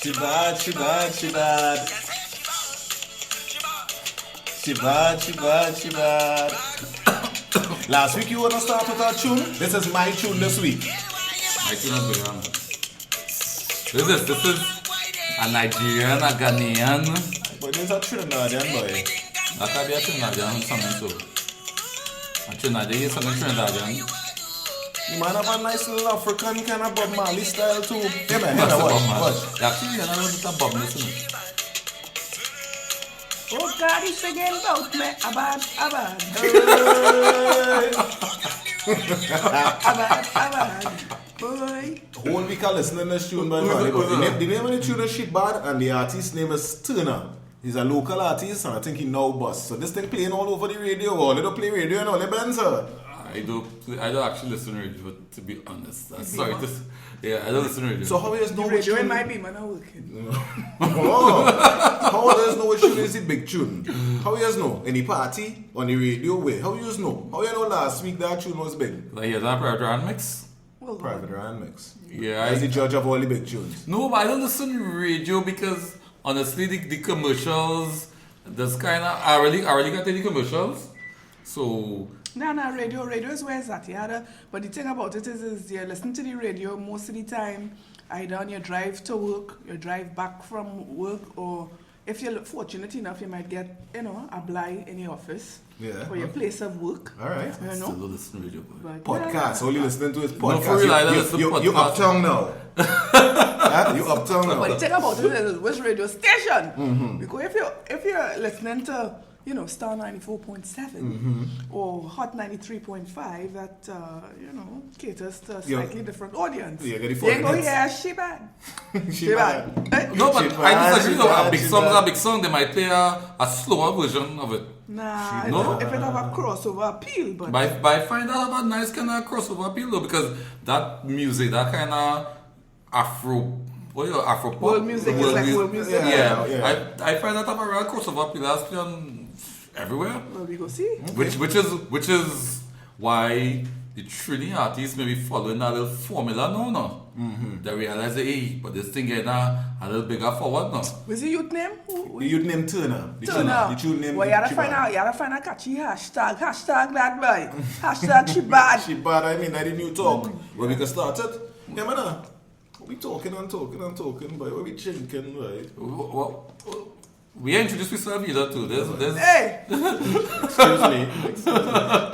She bad. Last week you wanna start with our tune? This is my tune this week. My tune is good, man. This is a Nigerian, a Ghanaian. But this is a Trinidadian boy. That can be a Trinidadian something too. A Trinidadian something Trinidadian. You might have a nice little African kind of Bob Marley style too. Yeah man, That's watch. Actually, you know, a little bit of Bob listening. Oh God, he's singing about me. Abad. Abad. Boy. Whole week I listen to this tune by Marley, but the name of the tune is Shit Bad and the artist's name is Turner. He's a local artist and I think he now bust. So this thing playing all over the radio. All they don't play radio and all the bands, sir. I don't actually listen to radio, to be honest. I don't listen to radio. So how is no which Radio in tune? my beam, man, I'm working. How does know which tune is the big tune? How you know? Any party on the radio way? How you know? How you know last week that tune was big? Like, here's a private round mix. Well, Private Ryan mix. Yeah. As the judge of all the big tunes. No, but I don't listen to radio because honestly, the commercials, this kind of I really got the commercials. So No, radio is where it's at. But the thing about it is you listen to the radio most of the time, either on your drive to work, your drive back from work, or if you're fortunate enough, you might get, a blind in your office or your place of work. All right. I still don't listen to radio. But Podcast. All you listening to is podcast. No, for real, I don't listen to You podcast. uptown now. You uptown now. But the thing about it is which radio station. Because if you're listening to Star 94.7 or Hot 93.5 that caters to a slightly different audience. Yeah, get the You ain't gonna 40 hear she bad. No, but I just actually know a big song. They might play a slower version of it. Nah, No? if it have a crossover appeal, but But I find that have a nice kind of crossover appeal though, because that music, that kind of Afro pop. world music is like world music. Yeah. Yeah. I find that have a real crossover appeal. That's play on everywhere. Well, we go see. Which is why the Trini artists may be following that little formula now. They realize that, hey, but this thing getting a little bigger forward now. What's the youth name? The youth name Turner. The tune name. Well, you gotta find a catchy hashtag that boy. Hashtag she bad. She bad. I mean, I didn't new talk. Where we can start it. Yeah, man. We talking, boy. We drinking, boy. We introduced ourselves either too. There's Hey, Excuse me.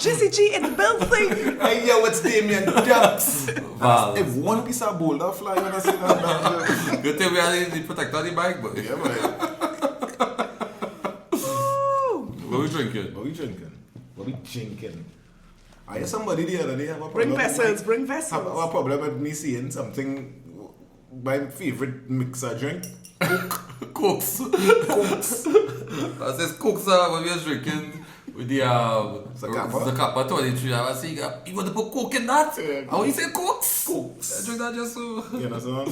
Jizzy G in the building. Hey, yo, it's Damien Ducks. Val. If one piece of boulder fly when I see that. Good thing we are the protector of the bike, but Yeah, boy. what we drinking? What we drinking? I hear somebody the other day have a problem. Bring vessels. Have a problem with me seeing something. My favorite mixer drink. Cokes. I says cokes when we are drinking with the Zacapa 23. I was saying, you want to put coke in that? How you say cokes? I drink that just so. You know, so.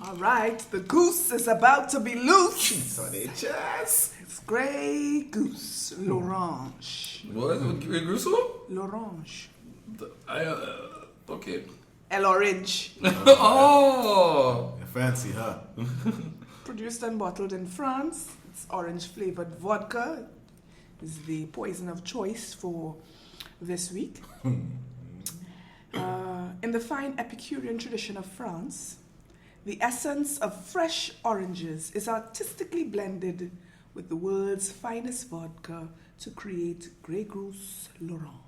All right, the goose is about to be loose. Cheers. It's Grey Goose L'Orange. What is it? Grey Goose? L'Orange. Okay. L'Orange. Oh! Fancy, huh? Produced and bottled in France. It's orange-flavored vodka. Is the poison of choice for this week. In the fine Epicurean tradition of France, the essence of fresh oranges is artistically blended with the world's finest vodka to create Grey Goose L'Orange.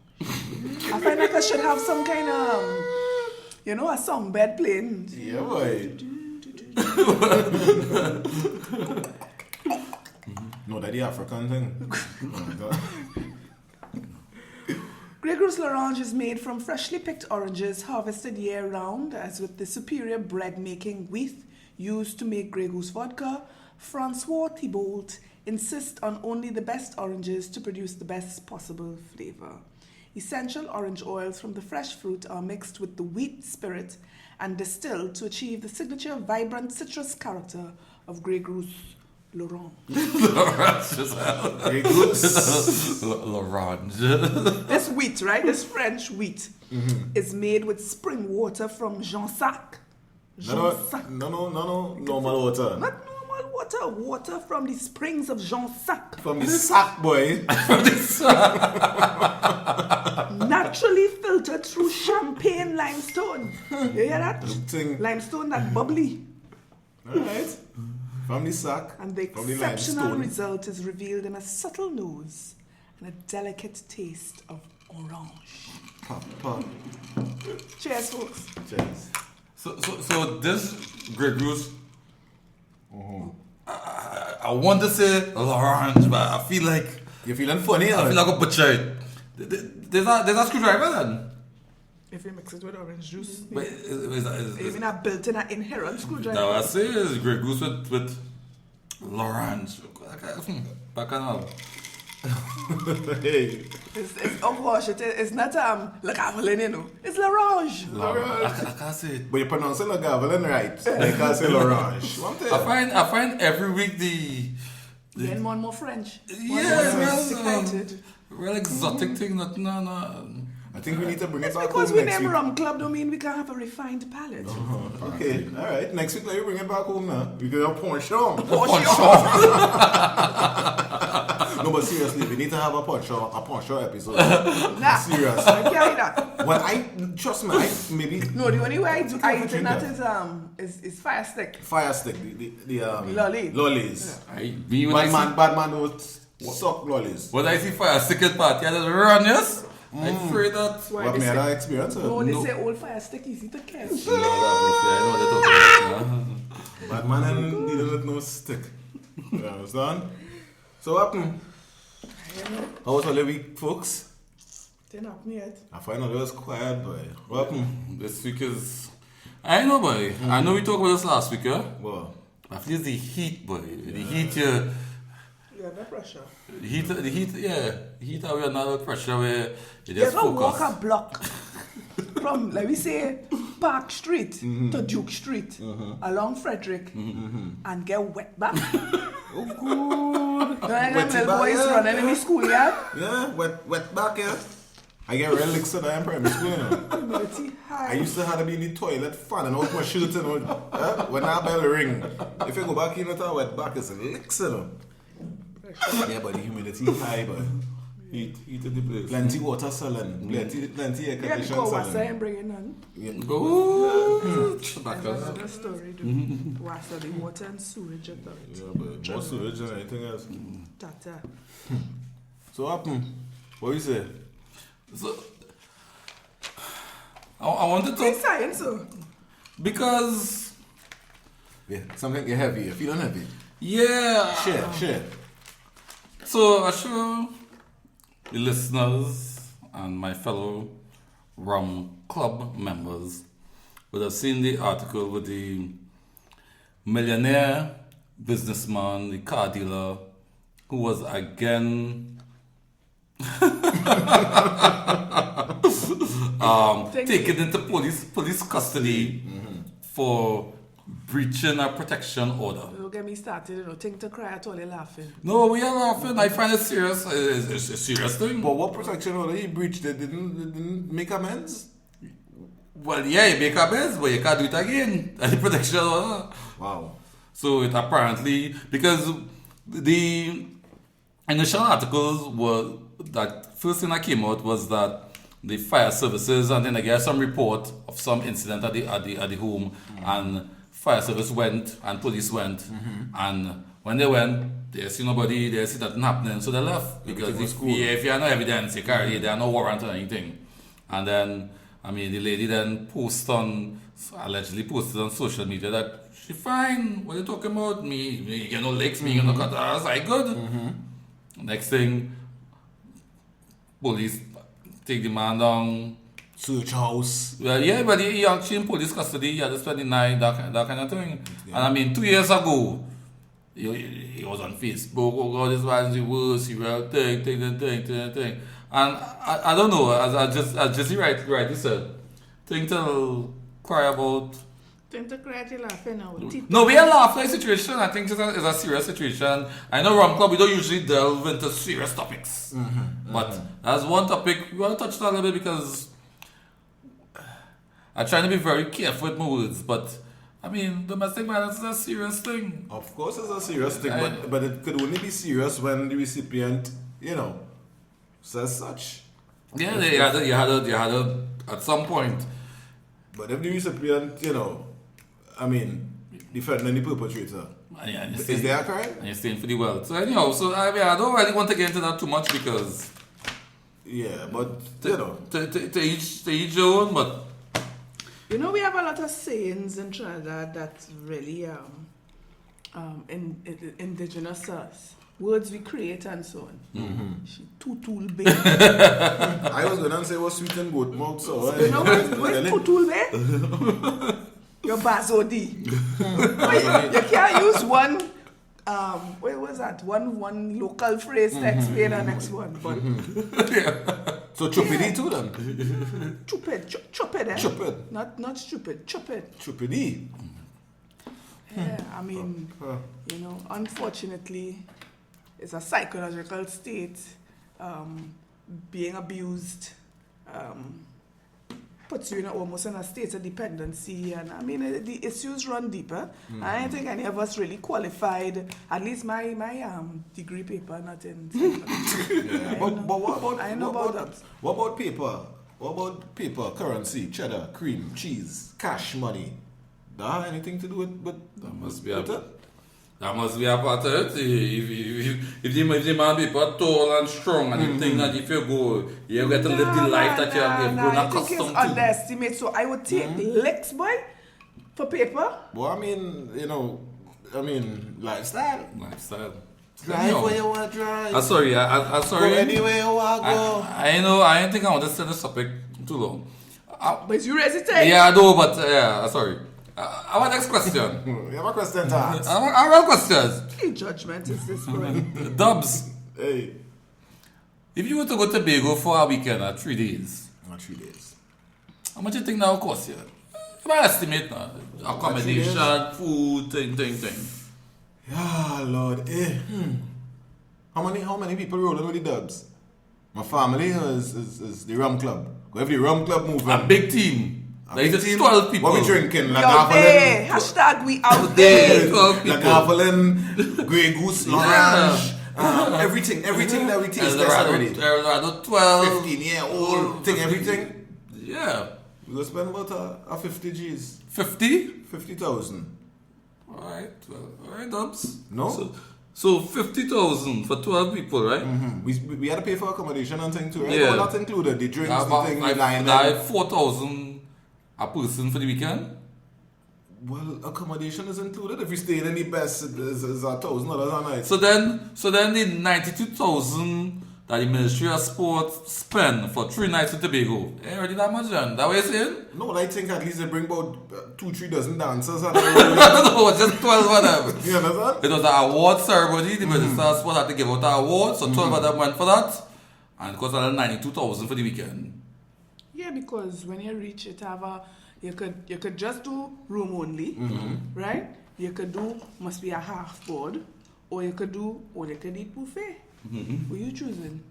I find like I should have some kind of, a song bed playing. Yeah, boy. No, that's the African thing. Oh my God. Grey Goose L'Orange is made from freshly picked oranges harvested year-round, as with the superior bread-making wheat used to make Grey Goose vodka. Francois Thibault insists on only the best oranges to produce the best possible flavor. Essential orange oils from the fresh fruit are mixed with the wheat spirit and distilled to achieve the signature vibrant citrus character of Grey Goose L'Orange. Grey Goose L'Orange. This wheat, right? This French wheat is made with spring water from Jansac. No, normal water. Not normal water. Water from the springs of Jean Sac. From the sack, boy. Naturally filtered through champagne limestone. You hear that? Limestone that bubbly. Alright. From the sack. And the exceptional result is revealed in a subtle nose and a delicate taste of orange. Pop. Cheers, folks. Cheers. So this Grey Goose, I want to say L'Orange, but I feel like you're feeling funny. I feel like a butcher. There's a screwdriver then. If you mix it with orange juice, but is even a built-in inherent screwdriver. No, I say is Grey Goose with L'Orange. Back on up. Hey. It's oh gosh, it's not Lagavulin, you know. It's L'Orange. I can't say it. But you pronounce it Lagavulin right. You can't say L'Orange. I find every week the getting more and more French. Yes, real exotic thing. No. I think we need to bring it back because home we next name week. Rum Club don't mean we can have a refined palate. Okay, alright. Next week, let you bring it back home now. We can have ponchon. No, but seriously, we need to have a ponchon episode. Nah. Serious. I can't eat that. Well, trust me, maybe... No, the only way I eat that is fire stick. Fire stick, the lollies. Yeah. Bad man don't suck lollies. When I see fire stick at party, I just run, yes? I'm afraid that... What made that experience? No, they say old fire stick easy to catch. I know what they're talking Bad about. man and needed with no stick. You understand? So what happened? How was the week, folks? Didn't happen yet. I find out it was quiet, boy. What happened? This week is... I know, boy. I know we talked about this last week, yeah? What? I feel it's the heat, boy. The heat, You have no pressure. The heat are another pressure where you You just ever focus. walk a block from, let me say, Park Street to Duke Street along Frederick and get wet back? Oh, good. Little boys running in the schoolyard. Yeah, wet back, yeah. I get real licks in primary school, you know. Humidity high. I used to have to be in the toilet fanning out my shoes, you know. When that bell ring, if you go back in with a wet back, it's licks, you know. Yeah, but the humidity high, but Heat in the place. plenty water selling, plenty air You got to condition call Wassa selling. and bring it on. Go. That's another story, dude. Wassa, the water and sewage authority. Yeah, but more sewage than anything else. Tata. So what happened? What you say? So, I want to Big talk science, so. because Yeah, something get heavy. You feeling heavy? yeah. Share. So I sure the listeners and my fellow Rum Club members would have seen the article with the millionaire businessman, the car dealer, who was again taken into police custody for breaching a protection order. Don't get me started, you know. Think to cry at all, you're laughing. No, we are laughing. I find it serious. It's a serious thing. But what protection order he breached? They didn't make amends? Well, yeah, you make amends, but you can't do it again. The protection order. Wow. So it apparently, because the initial articles were that first thing that came out was that the fire services, and then I get some report of some incident at the home, and fire service went and police went, and when they went, they see nobody, they see nothing happening, so they left because if you have no evidence, you carry, there are no warrant or anything, and then the lady then allegedly posted on social media that she fine. What are you talking about? Me get no licks, me get no cut. I was like, good. Next thing, police take the man down. Search house. Well, yeah, but he actually in police custody. He had to spend the night, that kind of thing. Yeah. And 2 years ago, he was on Facebook. Oh God, this man's the worst. He will thing. And I don't know. As Jesse rightly said, thing to cry about. Think to cry till laughing now. No, we are laughing situation. I think it's a serious situation. I know Rum Club, we don't usually delve into serious topics. But as one topic, we want to touch on a little bit because I'm trying to be very careful with my words. But I mean, domestic violence is a serious thing. Of course it's a serious thing, but it could only be serious when the recipient, says such. Yeah, you had a at some point. But if the recipient, defending the perpetrator, is there a crime? And you're staying for the wealth. So anyhow, I don't really want to get into that too much because... Yeah, but, To each your own, but... We have a lot of sayings in Trinidad that's really indigenous to us. Words we create and so on. Mm-hmm. She tutul be. I was going to say was sweet and goat mouth, so... Where's tutul be? Your bazodi. You can't use one... what was that? One local phrase to explain the next one. But So chupidi too then? Chupid, eh? Chupid. Not stupid, chupid. Chupidi. Yeah, unfortunately, it's a psychological state. Being abused puts you almost in a state of dependency, and the issues run deeper. I don't think any of us really qualified. At least my degree paper, not in. What about paper? What about paper, currency, cheddar, cream, cheese, cash, money? That have anything to do with that must be with it? That must be a part of it. If the man be tall and strong, and you think that if you go, you get to live the life that you have grown accustomed to. I think it's underestimated. So I would take licks, boy, for paper. Well, lifestyle. Drive where you want to drive. I'm sorry. I'm sorry. Go anywhere you want to go. I don't think I want to say this topic too long. But you hesitate. Yeah, I know, but sorry. Our next question. You have a question to ask? I have questions. What judgment is this, boy? Dubs. Hey. If you were to go to Tobago for a weekend or 3 days. Not 3 days. How much do you think that will cost you? You might estimate now. Accommodation, food, thing. Yeah, Lord. How many people rolling with the Dubs? My family is the Rum Club. We have the Rum Club moving. A big team. There is 12 people. What we drinking? Hashtag we out there. 12 people. Lagavulin, Grey Goose L'Orange. Everything that we taste that's already. Eldorado 12. 15-year-old thing, everything. Yeah. We will spend about a 50 G's. 50? 50,000. Alright, Dubs. No? So 50,000 for 12 people, right? Mm-hmm. We had to pay for accommodation and thing too, right? Yeah. All that's included. The drinks, the thing, the line. 4,000 a person for the weekend? Well, accommodation is included. If you stay in the best, it's $1,000 a night. So then the 92,000 that the Ministry of Sport spend for 3 nights in Tobago. Already that much then? That what you're saying? No, I think at least they bring about 2-3 dozen dancers. And no, just 12 of them. You understand? It was an award ceremony. The Minister of Sport had to give out an award, so 12 of them went for that. And it cost 92,000 for the weekend. Yeah, because when you reach it, you could just do room only, right? You could do must be a half board, or you could eat buffet. What are you choosing?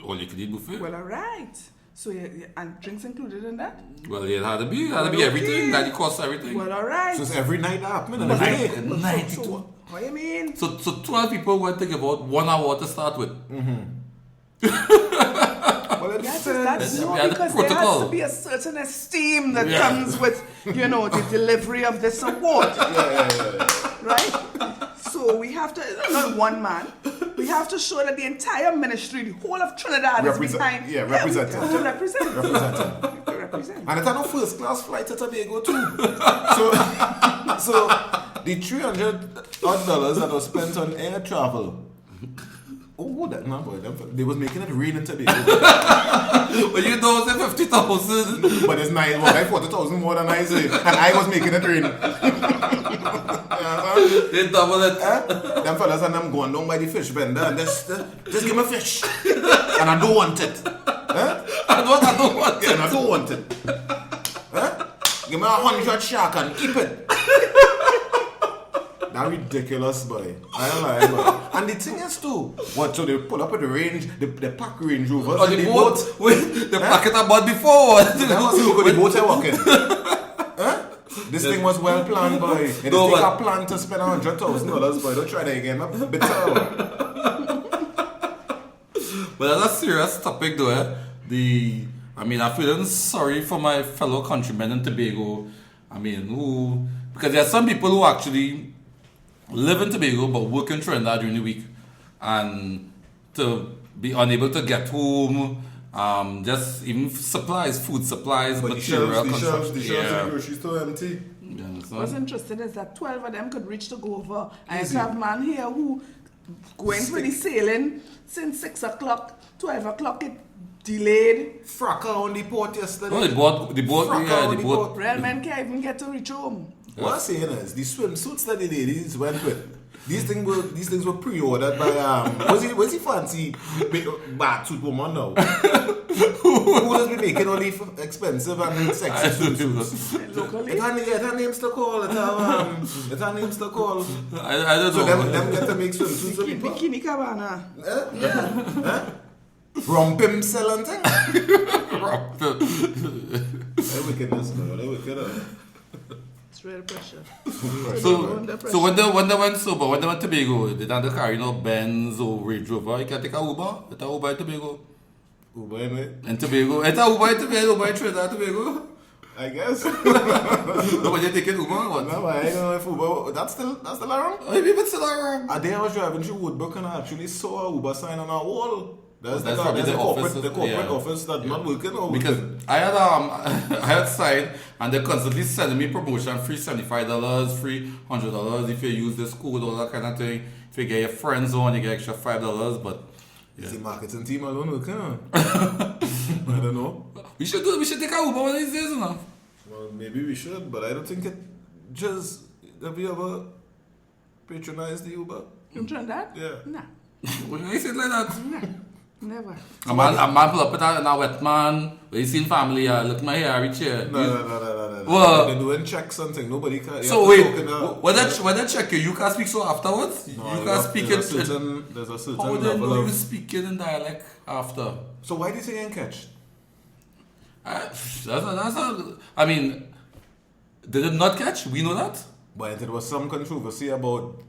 All you could eat buffet. Well, alright. So and drinks included in that? Well, it had to be everything. That it costs everything. Well, alright. So it's every night happening. So, what do you mean? So 12 people went to give out 1 hour to start with. Well, that's no, because there has to be a certain esteem that comes with, the delivery of this award. Right? So we have to, not one man, we have to show that the entire ministry, the whole of Trinidad is behind. Yeah, represented. To represent. And it's a first class flight to Tobago too. So the $300 that was spent on air travel. Oh, that number. They was making it rain in Tobago. Well, you know, it's 50,000. But it's nice. Well, I 40,000 more than I say. And I was making it rain. They double it. Them fellas and them going down by the fish vendor and just give me fish. And I don't want it. I don't want it. And I don't want it. Give me 100 shark and keep it. That's ridiculous, boy. I don't lie, boy. And the thing is too, so they pull up at the range, the pack Range Rovers. Or the boat. Wait, the packet I bought before. That must look at the boat I walk in. This thing was well planned, boy. It is take a plan to spend $100,000, boy. Don't try that again. But that's a serious topic, though. I'm feeling sorry for my fellow countrymen in Tobago. Because there are some people who actually live in Tobago but work in Trinidad during the week, and to be unable to get home, just even supplies, food supplies, but material, the shelves in the grocery store empty. What's interesting is that 12 of them could reach to go over. I have man here who going for the sailing since 6 o'clock, 12 o'clock it delayed. Fracka on the port yesterday. Oh, the boat. Real men can't even get to reach home. What I'm saying is, the swimsuits that the ladies went with, these things were pre-ordered by was he fancy suit woman now? Who does be making all the expensive and sexy swimsuits? Locally? It had names to call. It had names to call. I don't know. So them get to make swimsuits for people. Bikini Cabana. Rumpim selling thing. Rumpim. They're wickedness, no. They're wicked. It's real pressure. So when they went sober, when they went to Tobago, they don't carry Benz or Range Rover. You can take a Uber. It's an Uber in Tobago. Uber in Tobago. It's an Uber in Tobago. Uber in Trinidad Tobago. I guess. No, but you're taking Uber or what? No, I don't know if Uber. That's still around. Oh, maybe it's still around. A day I was driving through Woodbrook and I actually saw a Uber sign on our wall. That's probably the corporate office. Office that's not working over. Because I had signed and they're constantly sending me promotion, free $75, free $100 if you use this code, all that kind of thing. If you get your friends on, you get extra $5. But is the marketing team alone working on? I don't know. We should take a Uber one of these days, you know? Well, maybe we should, but I don't think it just. Have you ever patronized the Uber? You trying that? Yeah. Nah. When you say it like that? Nah. Never. A man pull up with a wet man. When you seen family, look my hair, reach here. No. Well, they're doing checks something. Nobody can. So wait, when they check you can't speak so afterwards? No, you can't speak it. There's a certain How would they level know of. you speaking in dialect after? So why do you say you ain't catch? Did it not catch? We know that. But there was some controversy about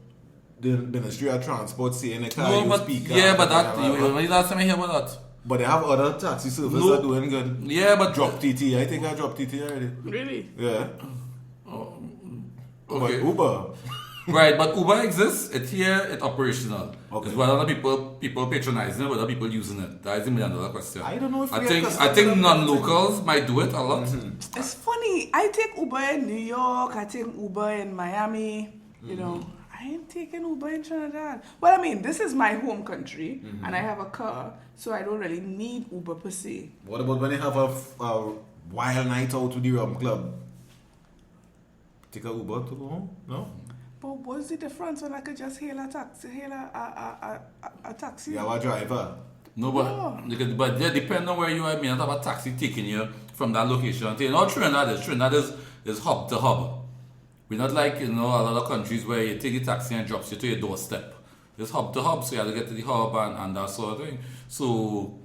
the Ministry of Transport saying they can't No, use but speaker. yeah, but that when last time I hear about that. But they have other taxi services that are doing good. Yeah, but Drop TT. I think I dropped TT already. Really? Yeah. Okay. But Uber. Right, but Uber exists. It's here. It's operational. Okay. It's whether people patronizing it, whether people using it. That is the $1 million question. I don't know if I think non-locals might do it a lot. Mm-hmm. It's funny. I take Uber in New York. I take Uber in Miami. You know, I ain't taking Uber in Trinidad. Well, I mean, this is my home country, and I have a car, so I don't really need Uber per se. What about when they have a wild night out with the Rum Club? Take a Uber to go home? No? But what's the difference when I could just hail a taxi? A taxi? Yeah, a driver. No, but yeah, depending on where you are, I mean, I have a taxi taking you from that location. You know, Trinidad is hub to hub. We're not like, a lot of countries where you take the taxi and it drops you to your doorstep. It's hub to hub, so you have to get to the hub and that sort of thing. So,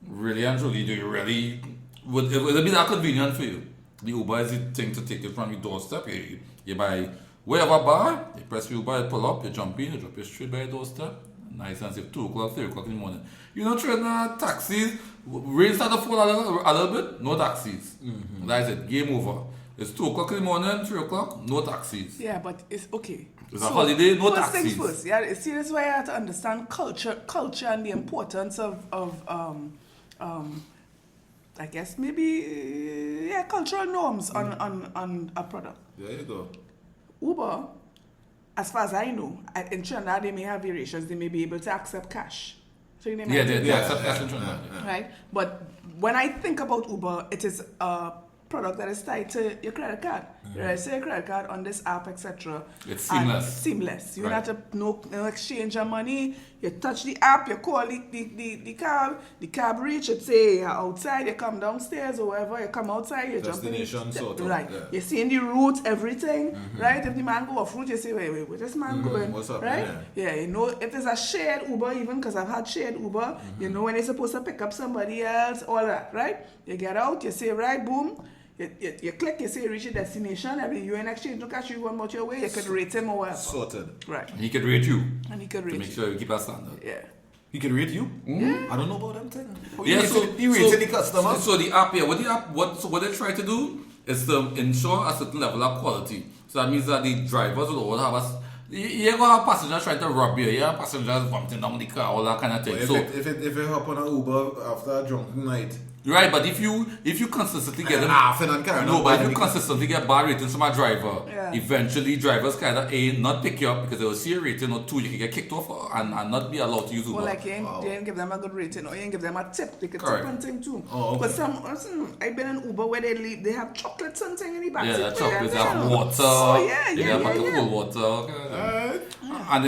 really and truly, do you really... Would it be that convenient for you? The Uber is the thing to take you from your doorstep. You buy wherever bar, you press Uber, you pull up, you jump in, you drop you straight by your doorstep. Nice and safe, 2 o'clock, 3 o'clock in the morning. Trinidad taxis, rain start to fall a little bit, no taxis. Mm-hmm. That's it, game over. It's 2 o'clock in the morning, 3 o'clock, no taxis. Yeah, but it's okay. It's a holiday, no first taxis. Things first, yeah. See, that's why I have to understand culture and the importance of I guess maybe cultural norms on a product. There you go. Uber, as far as I know, in Trinidad they may have variations. They may be able to accept cash. So they accept cash in Trinidad. Right, but when I think about Uber, it is a product that is tied to your credit card. You register your credit card on this app, etc. It's seamless. Seamless. You don't have to no exchange of money. You touch the app, you call the cab reach, it say you're outside, you come downstairs or wherever, you come outside, you jump in. Destination sort of. Right. Yeah. You're seeing the route, everything, right? If the man go off route, you say, wait, where this man going? What's up? Right? Yeah, if there's a shared Uber, even because I've had shared Uber, you know when you're supposed to pick up somebody else, all that, right? You get out, you say, right, boom. You click, you say reach your destination, and you in exchange no cash, you go about your way, you could rate him or whatever. Sorted. Right. And he could rate you. And he could rate To make you. sure you keep a standard. Yeah. He can rate you? Yeah. I don't know about them thing. Yeah, He rates any customer. So the app, what they try to do is to ensure a certain level of quality. So that means that the drivers will all have you're going to have passengers trying to rob you, you have passengers vomiting down the car, all that kind of thing. If it hop on an Uber after a drunken night. Right, but if you consistently get them, but if you consistently get bad ratings from a driver, eventually drivers kind of not pick you up because they will see a rating or two, you can get kicked off and not be allowed to use Uber. Well, like you ain't give them a good rating or you ain't give them a tip. They could tip and thing too. Oh, okay. But I've been in Uber where they have chocolates and thing in the back. Yeah, the chocolates, they have water. Oh yeah, they have cool water. Okay. And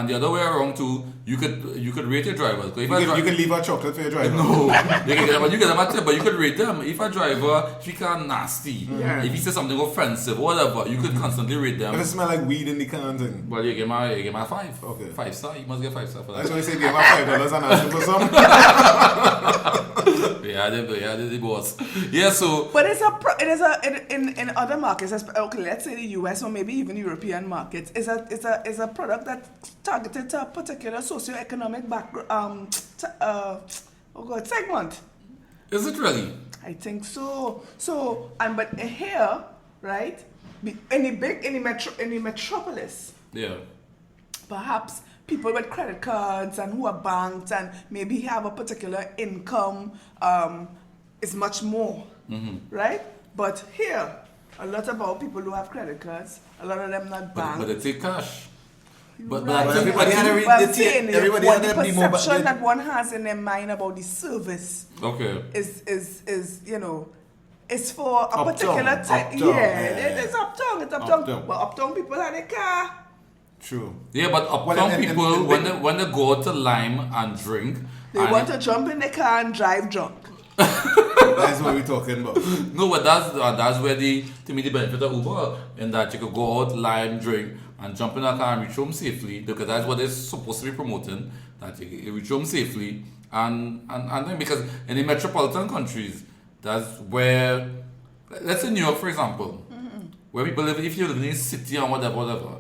the other way around too, you could rate your drivers. You can leave a chocolate for your driver. No, you get them a tip, but you could rate them. If a driver, if he can nasty, if he says something offensive, whatever, you could constantly rate them. If it smell like weed in the can thing. Well, you give him a 5. Okay. 5 star. You must get 5 star for that. That's why I say give him $5 and ask him for some. Yeah, the boss. Yeah, so. But in other markets, okay, let's say the US or maybe even European markets, is a product that's targeted to a particular socio-economic background segment. Is it really? I think so. But here, right, in the metropolis, perhaps people with credit cards and who are banked and maybe have a particular income is much more, right? But here, a lot of our people who have credit cards, a lot of them not banked. But they take cash. But everybody had the perception that one has in their mind about the service. Okay. Is it's for a particular type. It's uptown. It's uptown. Well, uptown people have a car. True. Yeah, but uptown people when they go to Lime and drink, they want to jump in the car and drive drunk. That's what we're talking about. No, but that's where the benefit of Uber, in that you could go out, Lime, drink, and jump in a car and reach home safely, because that's what they're supposed to be promoting, that you reach home safely, and then because in the metropolitan countries, that's where, let's say New York for example, where people live, if you live in a city and whatever,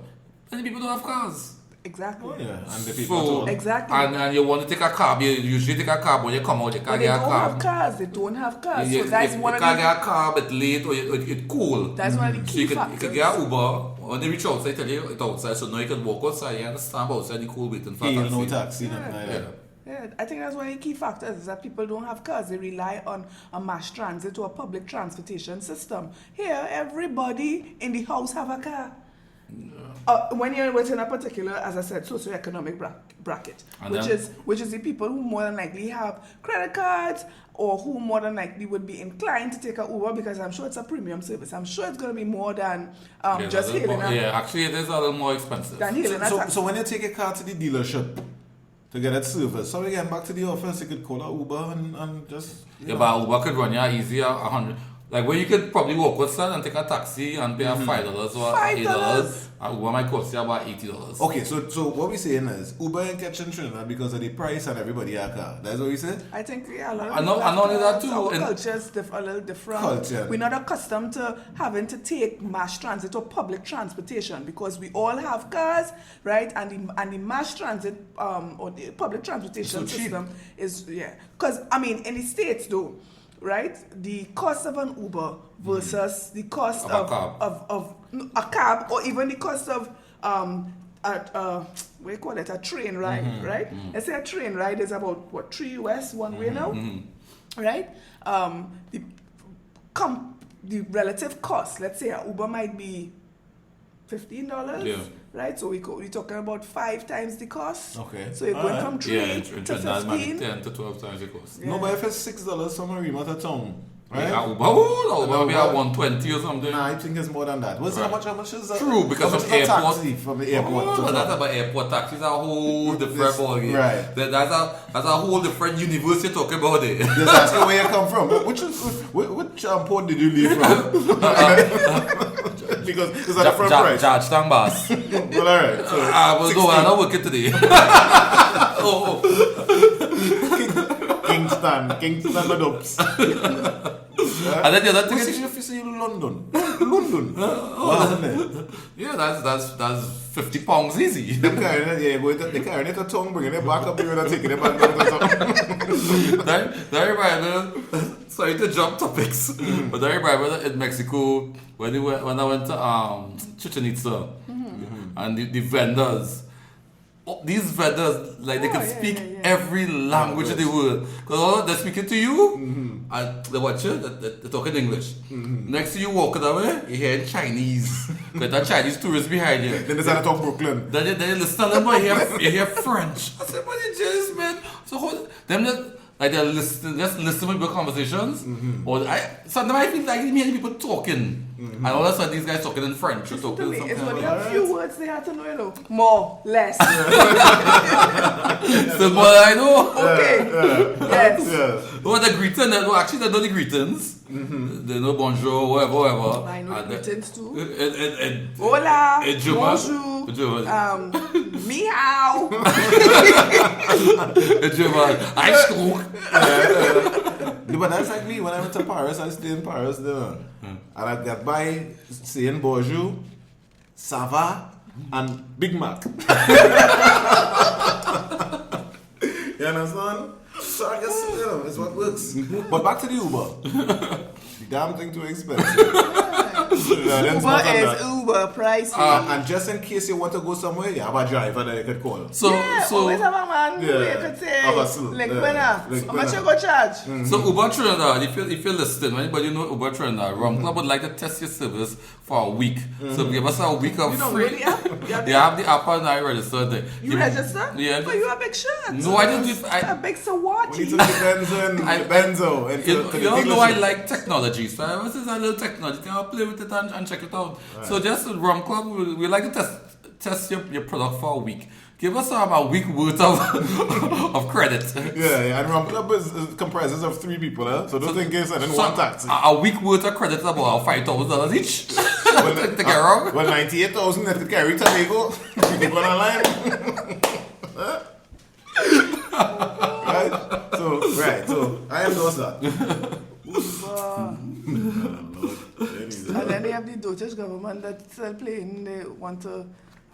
then people don't have cars. Exactly. Oh, yeah, and the people exactly. And you want to take a cab, you usually take a cab when you come out, you can't get a cab. They don't have cars. Yeah, so that's one of the... You can't get a cab, it's late, or it's cool. That's one of the key factors. You could get an Uber, when they reach outside, tell you it's outside, so now you can walk outside, you understand outside the cool waiting for a taxi. No taxi. Yeah, I think that's one of the key factors, is that people don't have cars. They rely on a mass transit or a public transportation system. Here, everybody in the house have a car. When you're within a particular, as I said, socioeconomic bracket, which is the people who more than likely have credit cards or who more than likely would be inclined to take an Uber, because I'm sure it's a premium service. I'm sure it's going to be more than just hailing a... Yeah, actually it is a little more expensive. So when you take a car to the dealership to get it serviced, so again back to the office, you could call an Uber and just... but Uber could run you easier 100... Like where you could probably walk outside and take a taxi and pay $5 or $8, and Uber might cost you about $80. Okay, so what we're saying is Uber ain't catching Trinidad because of the price and everybody have a car. That's what we said? I think a lot of and not only that too. Our culture is a little different. We're not accustomed to having to take mass transit or public transportation because we all have cars, right? And the mass transit or the public transportation system is because in the States though. Right, the cost of an Uber versus the cost of a cab, or even the cost of what do you call it, a train ride, right? Let's say a train ride is about what, $3 one way now, right? The relative cost, let's say an Uber might be $15. Right, so we're talking about 5 times the cost. Okay. So you're going from 3 to 15. 10 to 12 times the cost. No, but if it's $6 from Marima to town, right? Yeah, Uber be at 120 or something. Nah, I think it's more than that. How much is that? True, because of airport. From the airport. But that's about airport taxis, a whole different ballgame. Right. That's a whole different universe you're talking about there. Just asking where you come from. Which port did you leave from? Because it's a different price. Georgetown Bass. Well, alright. So I'm not working today. Kingston Madubs. And then the other thing What's is, if you say London? London. What yeah, that's 50 pounds easy. Them carrying it, yeah, they carrying it a tongue, bringing it back up here and taking it back down to the That remember, sorry to jump topics, but I remember in Mexico when I went to Chichen Itza and the vendors. These vendors, like they can speak every language in the world. Because they're speaking to you, and they watch you, they're talking English. Next to you walking away, you hear Chinese. But that Chinese tourist behind you. Then they start to talk Brooklyn. Then you listen to them, but you hear French. I said, what is this, man? So them like they're listening, just listening to your conversations. Or sometimes I feel like I'm hearing people talking. And all of a sudden these guys talking in French. Or talking in It's something only like a few words they have to know, you know. More, less. so more I know. Okay. Yes. Well, the greeting, actually they know the greetings. They know bonjour, whatever. I know the greetings too. And Hola. Bonjour. Bonjour. Ni hao. But that's like me when I went to Paris. I stayed in Paris there, and I got by saying bonjour, ça va, and Big Mac. You understand? So I guess it's what works. But back to the Uber. The damn thing too expensive. Uber is Uber pricey. And just in case you want to go somewhere, you have a driver that you could call. Always have a man who you could say, how much you go charge? So Uber Trinidad, if you're listening, anybody know Uber Trinidad, Rum Club would like to test your service for a week. So give us a week of free. You don't really They have the app and I registered there. You register? Yeah. But you a big shirt. No, I didn't do it. A big Sawachi. We need to Benzo. You don't know I like technology, so I was just a little technology thing. I'll play with it and check it out. Right. So just Rum Club, we like to test your product for a week. Give us a week worth of credit. Yeah, and Rum Club comprises of 3 people, so don't think it's one taxi. A week worth of credit is about $5,000 each. To get wrong. Well, 98,000 that could carry Tobago. People online. Right, so I endorse that. And then they have the Dutch government that's still playing, they want to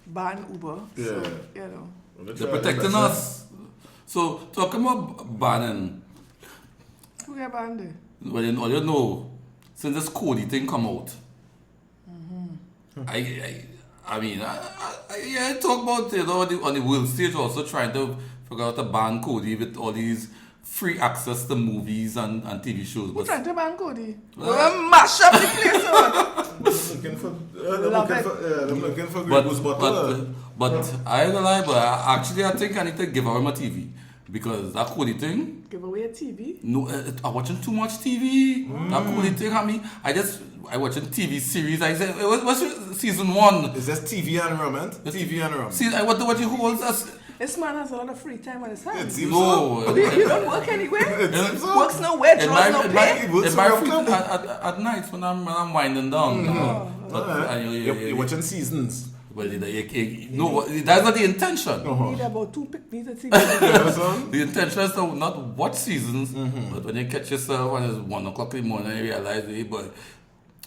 ban Uber. Yeah. So, you know. They're protecting us. So, talking about banning. Who get banned there? Well, all you know, since this Kodi thing come out, I mean, I talk about, on the world stage also trying to figure out to ban Kodi with all these free access to movies and TV shows. Who's trying to ban Kodi? We'll mash up the place I'm looking for Grey Goose bottle. But I ain't gonna lie, but I think I need to give away my TV. Because that Kodi thing. Give away a TV? No, I'm watching too much TV. That Kodi thing, I watching TV series. I said, what's season 1? Is this TV and rum, man? TV and rum. See, I want to watch it holds us. This man has a lot of free time on his hands. No. You don't work anywhere? Works nowhere, draws no pay? At night when I'm winding down. You're watching seasons. Well, no, that's not the intention. You need about 2 pick-me's at TV. The intention is to not watch seasons, but when you catch yourself when it's 1 o'clock in the morning, you realize, hey, but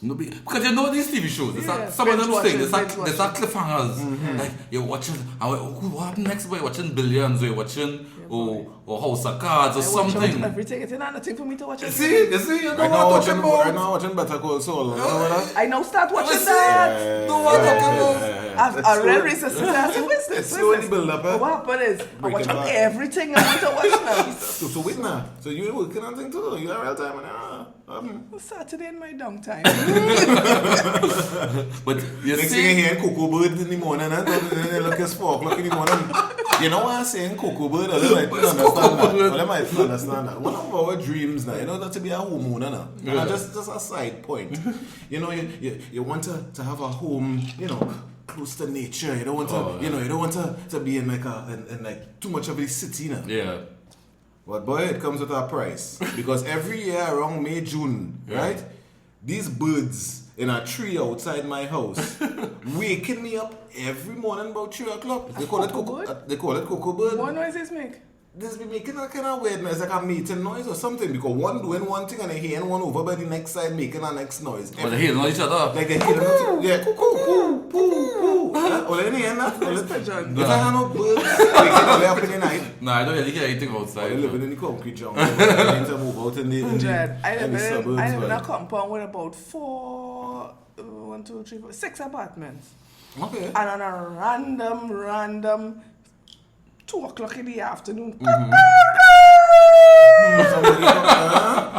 because you know these TV shows, some of them things, there's cliffhangers. Like you're watching, what happened next? You're watching Billions, or you're watching or House of Cards or something. Everything, it's not nothing for me to watch. You see, you know what I'm talking about. Right now watching Better Call Saul. I now start watching that. Know what I'm talking about. I've read research. Who is this? Slowly build up. What happened is, I'm watching everything I want to watch now. So wait now. So you working on things too? You have real time now? Saturday in my downtime. But you next thing you hear Cocoa Bird in the morning, and then look at 4 o'clock in the morning. You know what I'm saying? Cocoa Bird, I might understand that. One of our dreams now, that's to be a homeowner now. Yeah. Just a side point. You want to have a home, close to nature. You don't want to, you don't want to be in like too much of a city now. Yeah. But boy, it comes with a price. Because every year around May, June, right? These birds in a tree outside my house waking me up every morning about 3 o'clock. They call it cocoa bird. What noises make? this be making a kind of weird noise, like a mating noise or something, because one doing one thing and they hearing one over by the next side making a next noise. But they hearing each other. Like they hearing yeah, cuckoo, poo, poo. Or they hearing that? If I have no birds, they can lay up in the night. No, I don't really hear anything outside. They living in the concrete jungle. They need to move out in the suburbs. I live in a compound with about 6 apartments. Okay. And on a random 2 o'clock in the afternoon.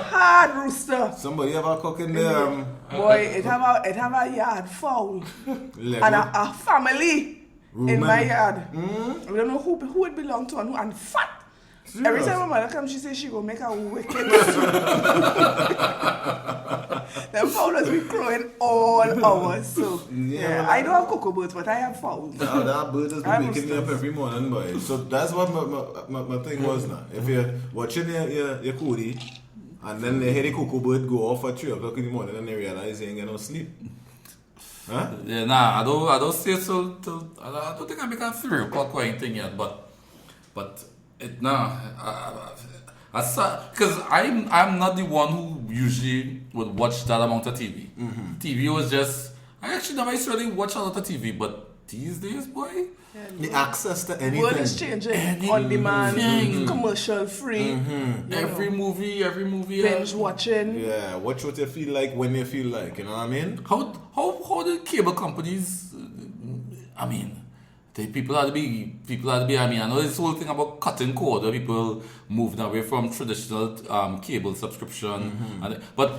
Hard rooster. Somebody have a cook in there. Boy, it have a yard fowl. And a family in my yard. I don't know who it belonged to and fat. Serious? Every time my mother comes, she says she go make a wicked soup. Them fowls be crowing all hours. So yeah, I don't have cocoa birds, but I have fowls. No, that bird has been waking me up every morning, boy. So that's what my thing was now. If you're watching your Kodi, and then they hear the cocoa bird go off at 3 o'clock in the morning, and they realize they ain't get no sleep. Huh? Yeah, nah, I don't say so. I don't think I make a 3 o'clock or anything yet, but it because I'm not the one who usually would watch that amount of TV. TV was just I actually never really watch a lot of TV, but these days, boy, the access to anything. World is changing. On demand, commercial free. Every movie, binge watching. Yeah, watch what you feel like when you feel like. You know what I mean? How the cable companies? I mean. People had to be. I mean, I know this whole thing about cutting cord, where people moved away from traditional cable subscription. But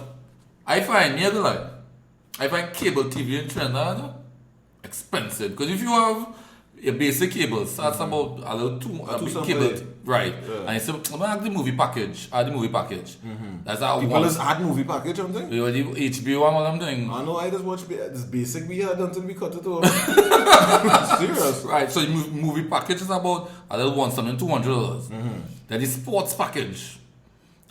I find cable TV in Trinidad expensive because if you have a basic cable, starts about a little two cable, right? Yeah. And it's add the movie package. That's how people just add movie package or something. The HBO and all them things. I know. I just watch this basic we had until we cut it off. Serious, right? So the movie package is about a little $200. Then the sports package,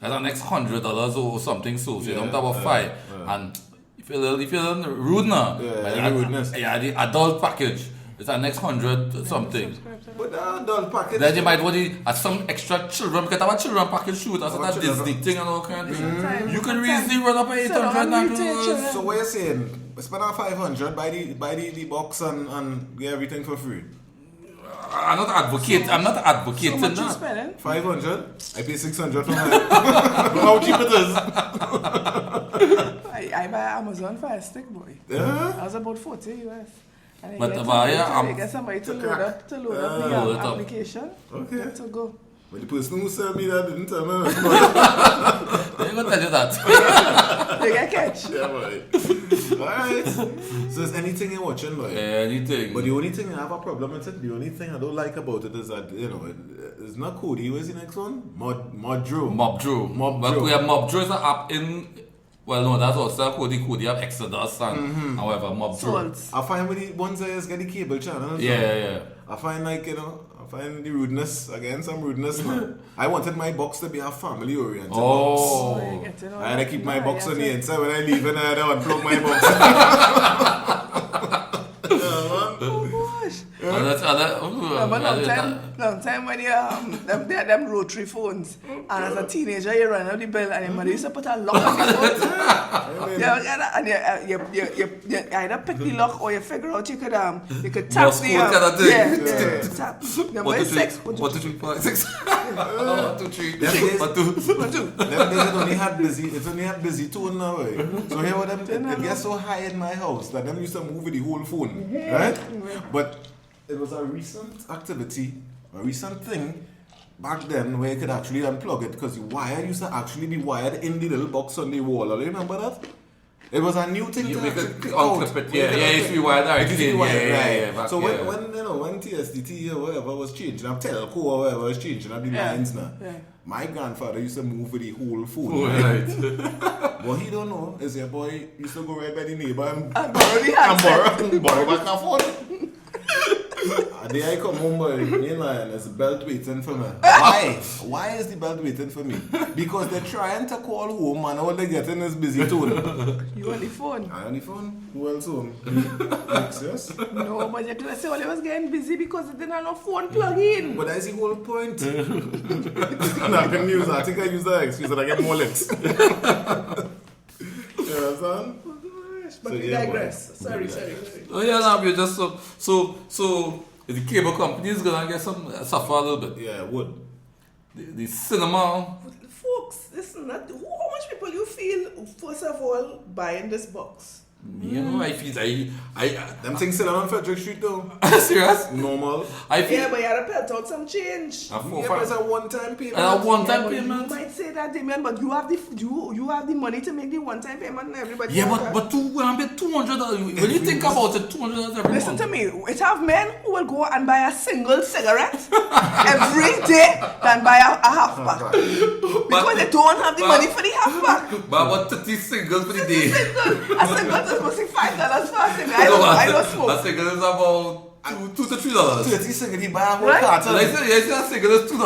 that's the next $100 or something. So you don't have about 5. And if you're a little rude now, the adult package. It's our next 100 something. But the adult package. Then you might want some extra children because our children package shoot as a Disney thing and all kind of thing. You can easily run up $800. So what you're saying? Spend on 500, buy the box and get everything for free. I'm not advocating. I'm not advocating so much you spending? 500. I pay 600 for mine. How cheap it is? I buy Amazon Fire Stick, boy. That was about $40 US. And but I get somebody to load up the application. Okay. To go. But the person who sell me that didn't tell me. They're going to tell you that. They get catch. Yeah, boy. Alright. So is anything you're watching, boy? Anything. But the only thing I have a problem with it, the only thing I don't like about it is that, it's not Kodi. Where's the next one? Mobdrew. But we have Mobdrew is an app in... Well, no, that's also Kodi have Exodus and however, Mobdrew. I find when the ones that get the cable channels. Yeah. I find I find the rudeness, again, some rudeness now. I wanted my box to be a family oriented box. I had to keep my box on the inside. When I leave and I had to unplug my box. Long time when you they had them rotary phones, and as a teenager you run out the bill and your mother used to put a lock on the phone. You either pick the lock or you figure out you could tap the tap. Number 6. 1, 2, 3, 4, 6. 1, 2, 3. 1, 2. It only had busy tone now. So here what it gets so high in my house that them used to move with the whole phone, right? But it was a recent activity, a recent thing back then where you could actually unplug it because the wire used to actually be wired in the little box on the wall. Do you remember that? It was a new thing to actually unclip it. Yeah, it used to be wired directly. Yeah. So when TSDT or whatever was changing, Telco or whatever was changing up the lines now. Yeah. My grandfather used to move with the whole phone. Right? What he don't know is your boy used to go right by the neighbor and borrow back the phone. The day I come home, boy, me and Lion, there's a belt waiting for me. Why? Why is the belt waiting for me? Because they're trying to call home and all they're getting is busy tone. You on the phone? I on the phone? Who else home? Yes? No, but you're going to say all was getting busy because they didn't have no phone plug in. But that's the whole point. No, I can use that. I think I use that excuse that I get more licks. You understand? But So, we yeah, digress. boy. Sorry. Oh yeah, now we're just so the cable company is gonna get suffer a little bit. Yeah, it would. The cinema. Folks, listen, how much people you feel, first of all, buying this box? You know, I feel Them things still on Frederick Street though. serious. Normal. I feel Yeah, but you had to pelt out some change. a Yeah, but it's a one-time payment. a one-time Yeah, but payment. You might say that, Damien, but you have the money to make the one-time payment and everybody. Yeah, has that. but $200. When you think about it, $200 every Listen month. to me, it have men who will go and buy a single cigarette every day than buy a half pack. Because they don't have the money for the half pack. But about 30 singles for the day. A single is supposed to be $5 for a cigarette. I don't A smoke. single is about $2 to $3. 30 seconds, the bar Right? carton. Like I said, a single is $2.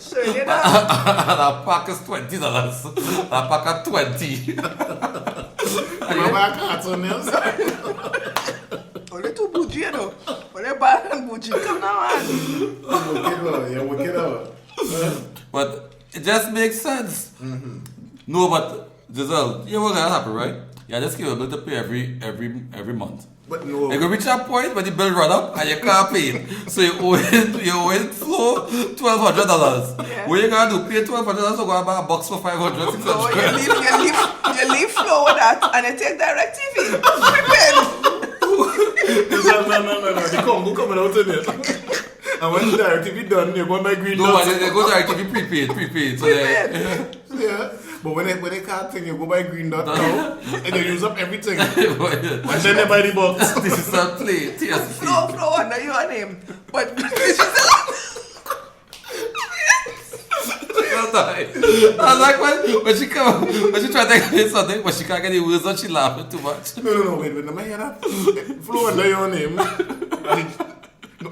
Sure, you know. And a pack is $20. A pack of 20. Remember a carton, yes? Only two bougie, you know. But they buy and bougie. Come now, man. You're wicked out. But it just makes sense. No, but Giselle, you were gonna happen, right? Yeah, just give a bill to pay every month. But no. You go reach a point when the bill run up and you can't pay it. So you owe it flow $1,200. Yeah. What you gonna do? Pay $1,200 or go and buy a box for $500, So $600? you leave flow with that and you take direct TV. No. The combo coming out in it. And when the direct TV done, you're going by green No, dots. they go direct to be prepaid. So Yeah. But when they can't think, you go by green dot now, and they use up everything. And this then they buy the box. is a play. TSC. Flow under your name. But I was like, when she tried to get something, but she can't get the words out, she laughing too much. No, wait, let me hear that. Flow under your name.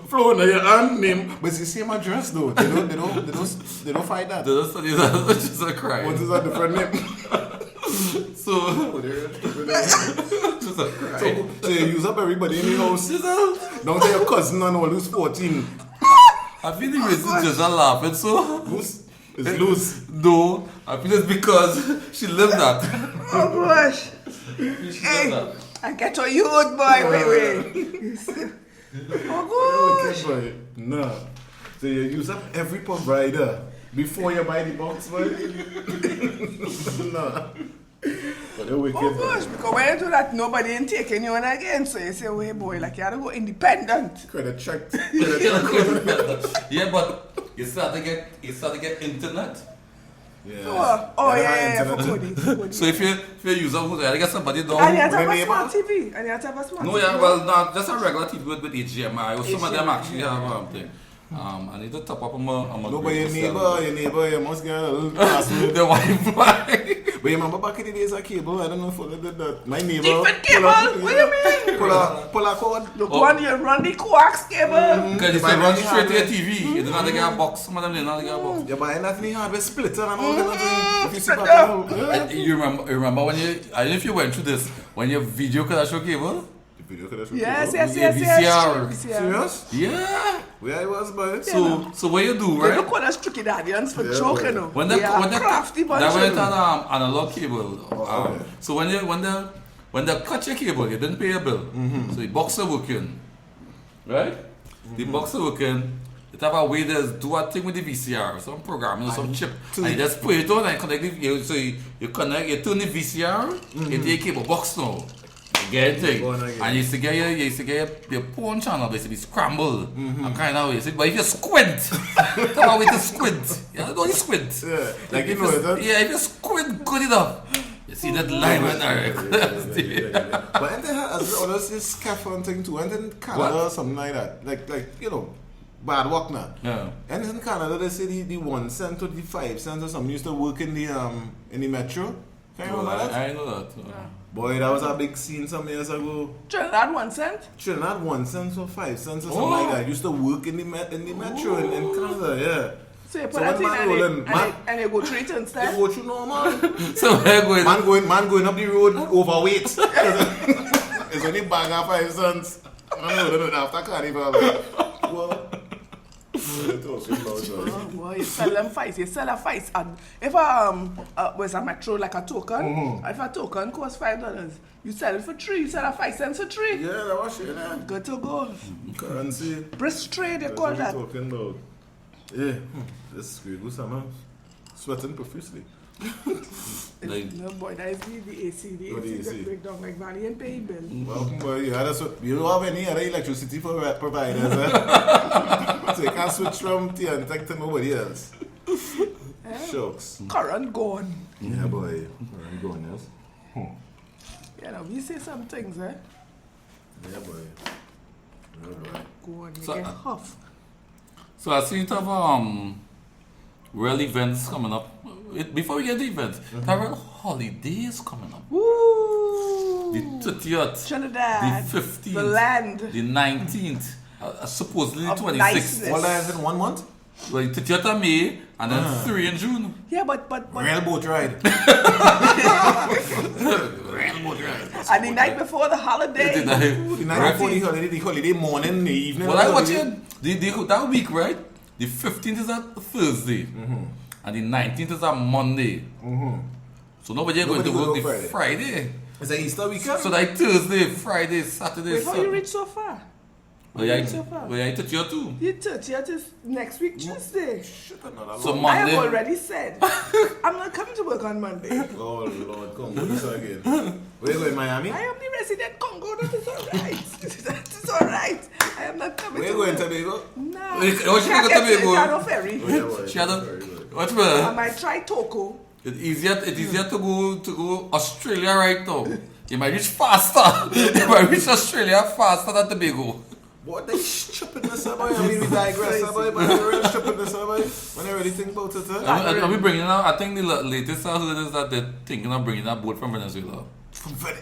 Flow under your aunt name, but it's the same address though. They don't fight that. They don't study that, which is a crime. What is a different name? So, just a crime. So you use up everybody in the house. Don't tell your cousin and all who's 14. I feel the reason Giselle laughing so. Loose. It's loose. No, I feel it's because she lived that. oh gosh. She Hey, lived that. I get to you, boy. Wait. Oh gosh. Okay, boy. No. So you use up every provider before you buy the box, boy. No. But they're wicked, Oh gosh, boy. because when you do that, nobody ain't taking you on again. So you say, wait, boy, like you have to go independent. Credit checked. Yeah, but you start to get internet. Yeah. Oh, Yeah, yeah, internet. for Kodi. So if you use a you get somebody down. And you have to have When a they smart TV. And you have to have a smart No, TV. yeah, well, not just a regular TV with HDMI. Or some of them HDMI, actually have thing. I need to top up on my. No, but your neighbor, you must get a little password. The Wi-Fi. But you remember back in the days of cable, I don't know if you did that. My neighbor. Different cable? What do you mean? Pull a cord. Look, one you run the coax cable. Because it's run straight to your TV. You don't have to get a box. Some of them they don't have to get a box. You're buying that in the hardware splitter and all kind of thing. If you see Splitter. back home. Yeah. You remember when you, I don't know if you went through this, when your video could show cable? The video could have shown Yes, cable. VCR. Serious? Yeah. Where I was, boy? So what you do, They right? look what a tricky daddians for Yeah, joking, boy. you know. When They they are crafty bunch. that went you know. on analog cable. okay. So when they cut your cable, you didn't pay a bill. So the box are working, right? The box are working. It have a way to do a thing with the VCR, some program, some chip, and you just put it on and connect it. So you connect, you turn the VCR into your cable box now. You get it thing. And you used to get your porn channel basically scrambled and kind of way. But if you squint, come on with the squint. Yeah, don't squint. Yeah, like you If know it. yeah, if you squint good enough, you see that line right there. But and then as well as this scaffold thing too, and then Canada What? or something like that. Like you know, bad work now. Yeah. And in Canada they say the 1 cent or the 5 cents or something used to work in the metro. Can you remember that? I know that. Boy, that was a big scene some years ago. Trinidad 1 cent? Trinidad 1 cent or 5 cents or something like that. Used to work in the metro in Canada, yeah. So you put that in and you go through it instead? You go through normal. So where going? Man going up the road overweight. It's only bag of 5 cents. No, after carnival. What? Well, you sell them fights. You sell a fight. And if was a metro like a token, if a token costs $5, you sell it for 3. You sell a 5 cents for 3. Yeah, that was it. Good to go. Currency. Brisk trade, they call that. Talking about. Yeah, this is Grey Goose summer. Sweating profusely. No boy, that is the AC. The AC that break down like Valley and pay bill. Welcome, boy. You don't have any other electricity providers, eh? So you can't switch from TNTech to nobody else. Shucks. Current gone. Yeah, boy. Current gone, yes. Yeah, now we say some things, eh? Yeah, boy. Yeah, boy. Go on, you So, get huff. So I seem to have real events coming up. Before we get the events, there are real holidays coming up. Woo! The 30th, Trinidad. the 15th, The land. the 19th, supposedly the Of 26th. niceness. All that is in 1 month? Well, 30th of May and then 3 in June. Yeah, but Real boat ride. Real boat ride. and the night before the holiday. The night before the holiday morning, the evening. Well, I watch it. That week, right? The 15th is a Thursday. And the 19th is a Monday. So nobody going to work the Friday. It's an Easter weekend. So like Thursday, Friday, Saturday, Wait, how Sunday. you reach so far? Well, yeah, so far? well, yeah, 30th too. The 30th is next week, Tuesday. So I Monday. have already said I'm not coming to work on Monday. Oh Lord, come on, this again. Where you going, Miami? I am the resident Congo. That is alright. That is alright. I am not coming Where to you going, work. Tobago? No. Wait, what you going to Tobago? Cano Ferry. What's I better? might try Toco. It's easier to go Australia right now. You might reach faster. You might reach Australia faster than Tobago. What they stupidness about? I mean, we digress about, but they're really stupidness about when I really think about it. Are we bringing out? I think the latest I heard is that they're thinking of bringing a boat from Venezuela. From Venezuela.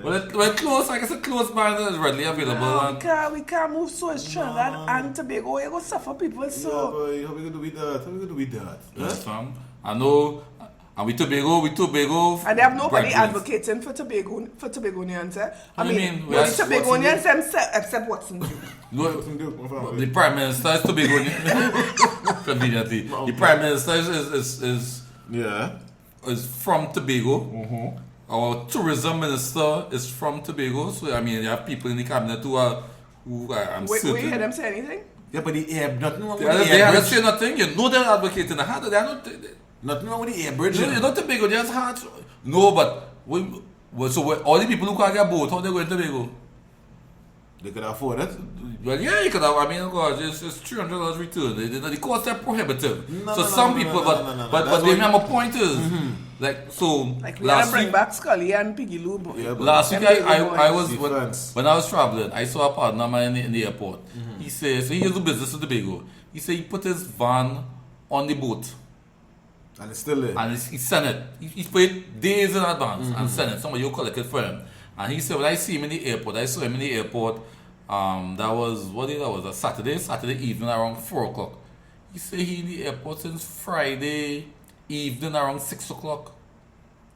Well, it's close. I guess a close by that is readily available. We can't move so it's Trinidad and Tobago. You're going to suffer people so. Yeah, boy, how we going to do with that? How we going to do with that? Yes, fam. I know. And with Tobago. And they have nobody advocating for Tobagonians, eh? I mean, We the have- Tobagonians themselves, except Watson Duke. The Prime Minister is Tobagonian. Conveniently. The Prime Minister is from Tobago. Our tourism minister is from Tobago. So, I mean, you have people in the cabinet who I'm Wait, certain. will you hear them say anything? Yeah, but the air, nothing wrong with They the air haven't bridge. said nothing. You know they're advocating the hard. They are not. Nothing wrong with the air bridge. You don't Tobago, just hard. No, but all the people who can't get boat, how they going to Tobago? They could afford it. Well, yeah, you could have. I mean, of course, it's $300 return. The costs are prohibitive. No, So no, some no, people, no, no, no, no. but That's the what- my point is, like, so Like, we gotta last bring week, back Scully and Piggy Lou boy. Yeah, but last week Them I big was boys. when I was traveling, I saw a partner of mine in the airport. He says so he has a business in Tobago. He said he put his van on the boat. And it's still there. And he sent it. He paid days in advance and sent it. Somebody will collect it for him. And he said, when I see him in the airport, I saw him in the airport. That was a Saturday evening around 4 o'clock. He said he in the airport since Friday evening around 6 o'clock.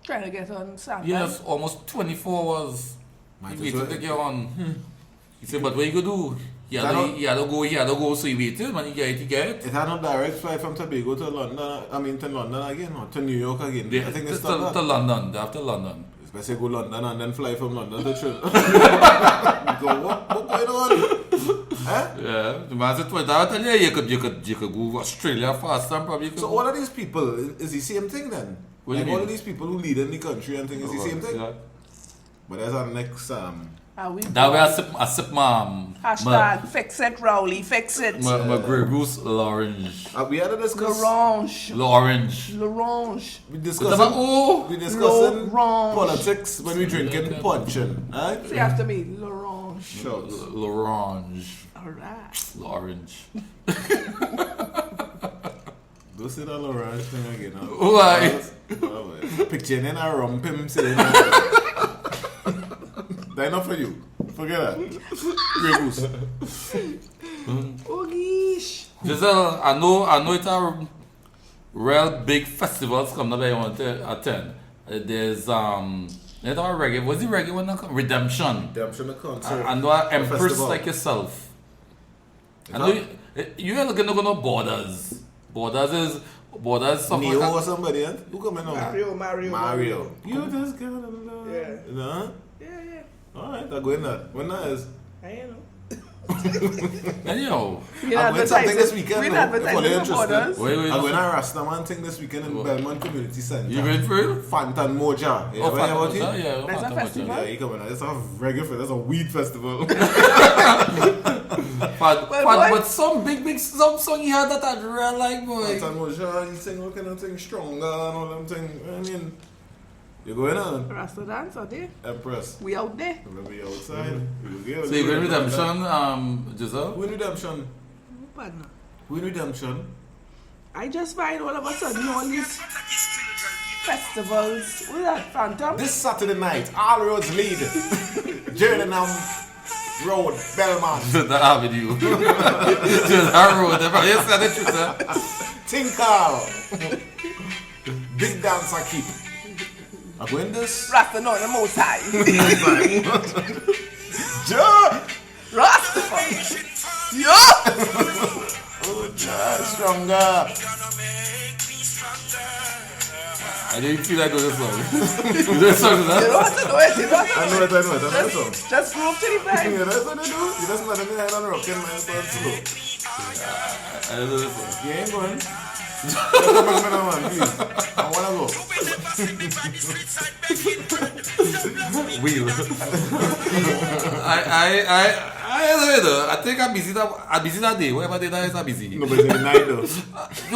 Trying to get on Saturday. Yes, almost 24 hours. Might He as waited well. to get on. He said, but what you gonna do? He had to go, so he waited. When he get it. It had no direct flight from Tobago to London. I mean, to London again, or to New York again. I think it's to London. They have to London. Especially go London and then fly from London to Trinidad. Go, what going on? Huh? Yeah, the man said, "Well, I tell you could go Australia faster and probably." So all of these people is the same thing then? What do you Like all mean? of these people who lead in the country and things is the same thing? Yeah. But that's our next That way I sip my Hashtag fix it, Rowley, fix it. my Grey Goose L'Orange. we had a discuss. L'Orange. L'Orange. L'Orange. We Whatever. discussing. Oh, We discussing L'Orange. politics when we drinking punching. Right? Say after me, L'Orange. Shucks. L'Orange. Alright. L'Orange. Do Go sit on L'Orange thing again. Why? Picturing in a rum pimp saying that enough for you. Forget that. Grey Goose. Oh, geesh. Giselle, I know it's a real big festivals coming up that you want to attend. There's there's our reggae. What's the reggae one? Redemption. Redemption the concert. I know an empress festival. like yourself. I know you are looking at Borders. Borders something Neo like or somebody, eh? Who coming on? Mario. You just got love. Yeah. You know? Yeah. Alright, I'm going that. When that is? I know. anyhow. I'm going something this weekend. We're though, if you're advertising for Borders. interested. Wait, I'm going to Rastaman thing this weekend in Belmont Community Center. You going for it? Fantan Moja. You ever hear about it? Yeah, That's a Fanta festival? Moja. Yeah, you coming on. It's a reggae festival. That's a weed festival. But some big song he had that I really like, boy. Fantan Moja, he sing all kind of things stronger and all them things. I mean, you going on? Rasta dance out there. Empress. We out there. We'll be outside. So you going Redemption, Giselle? Win Redemption. Partner. Win Redemption. I just find all of a sudden all these festivals. What's that, Phantom? This Saturday night, all roads lead. Journeyman Road, Belmont. The Avenue. Just that road. Yes, that's the truth. Tinkal. Big dance I keep. I'm going this. Rasta no, the most high. Joe. Rasta. Yo! Oh, Joe, stronger. I didn't feel like doing this song. You know song, You know what to do it, you know what to I do know it. it. I know it. Just groove to the vibe. Yeah, that's what they do. You just let them head on rocking and start slow. I don't know this song. You ain't going. Just come back, man, please. I wanna go. Wheel. I don't know. I think I'm busy that day. Whatever day that is, I'm busy. No, but it's in the night though.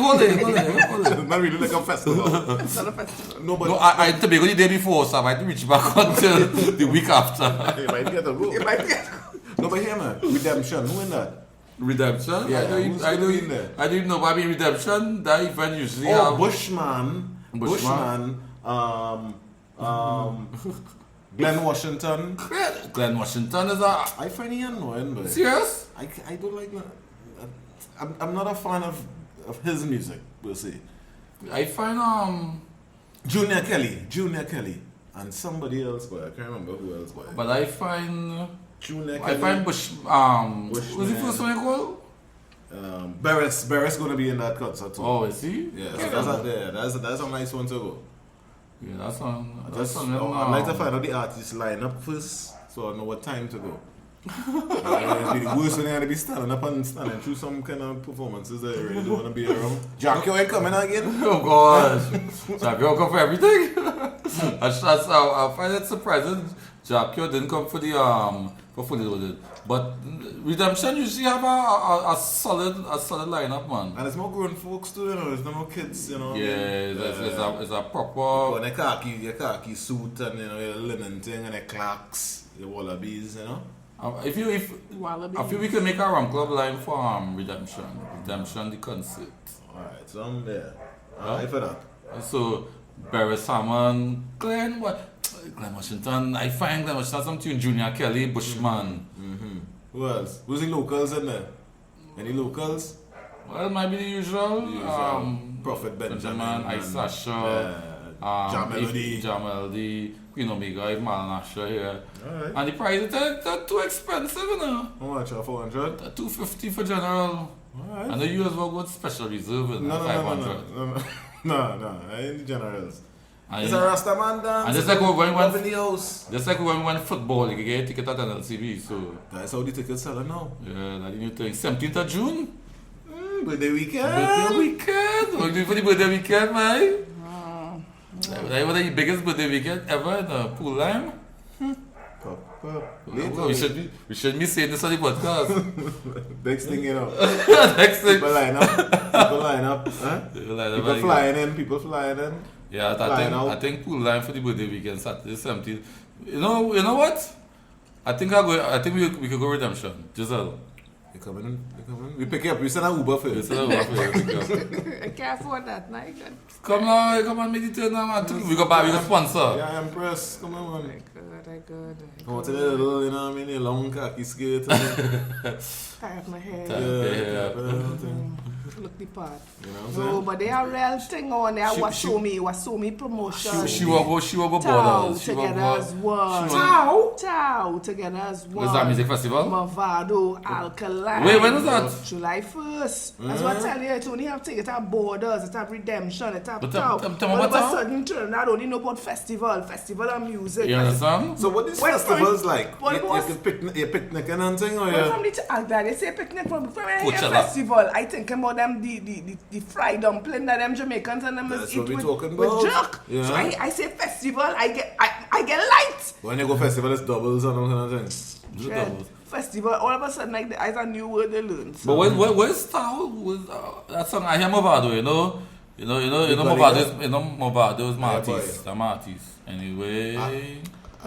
Hold it. It's not really like a festival. It's not a festival. No, but No, I Tobago the day before, so I might reach back until the week after. you might get a go. You might get. No, but here, man, Redemption, who in that? Redemption? Yeah, I don't who's gonna be in there? I didn't know. But I mean, Redemption, that event usually Oh, have... Bushman, Glenn Washington. Glenn Washington is a... I find it annoying, but Serious? I don't like that. I'm not a fan of his music, per se. I find Junior Kelly, and somebody else, but I can't remember who else. but I find Junior I Kelly. find Bushman. what's the first one you call? Barris gonna be in that concert too. Oh, is he? Yeah, so that's out there. That's a nice one to go. Yeah, that's on. I'd like to find out the artist lineup first, so I know what time to go. It'd be the worst when they had to be standing up and standing through some kind of performances that I really don't want to be around. Jackie ain't coming again. Oh gosh, Jackie come for everything. I find it surprising. Jackie didn't come for the for Fully Loaded, but Redemption usually have a solid lineup, man. And it's more grown folks too, you know. It's no more kids, you know. Yeah, it's a proper. And your khaki suit and your linen thing and the clocks, your wallabies, you know. If Wallaby. I feel we can make a Rum Club line for Redemption the concert. Alright, so I'm there. Huh? Alright for that. So Barry Salmon, Glenn Washington. I find Glenn Washington some tune. Junior Kelly, Bushman. Mm-hmm. Who else? Who's the locals in there? Any locals? Well, it might be the usual. Prophet Benjamin, Ice Sasha, Jam Melody. Jam Melody, Queen Omega, If Malnasha here. Alright. And the prices they're too expensive, you know. How much? 400? They're $250 for general. Alright. And the US will go with special reserve and 500. No, I ain't the generals. And It's a Rastaman dance. and just like when we Love went, in the house. just like when we went football, you can get a ticket at NLCB. So That's how the tickets sell now. yeah, that's the new thing. 17th of June. Birthday weekend. Birthday weekend. What do you do for the birthday weekend, man? That was the biggest birthday weekend ever in the pool line. Later. We should be saying this on the podcast. Next thing you know. Next thing. People line up. Huh? People flying in. Yeah, Flying out. I think pool line for the birthday weekend Saturday 17th. You know what? I think we could go Redemption. Giselle. You coming? We pick you up. We send an Uber for you. I can't afford that. Now you got. Come on, make it turn now, man. We go sponsor. Yeah, Empress. Come on, man. I good. Come on to the little, you know what I mean, the long khaki skirt. Tie up my hair. Yeah. Look the part. You know what I'm No, saying? but they are real thing on there. Wasomi promotion. She will go Tau borders. together as one. Tau together as one. What's that music festival? Mavado, Alkaline. Wait, when is that? July 1st. That's what I tell you. It only have to it have borders, it have redemption, it have But Tau. tell me All what of a Tau? sudden, turn out only know about festival of music. You understand? So what these What festivals point? like? What You was- you picnic and thing or Well, you? from the they say picnic from a Coachella. festival. I think about them the fried dumpling that them Jamaicans and them That's eat what we with talking with about. jerk. Yeah. So I say festival. I get light. When you go festival, it's doubles and all kind of things. Festival. All of a sudden, like it's a new word they learn. So. But where's Tao? That song I hear Movado, you know Movado is Martis. The Martis. Anyway. When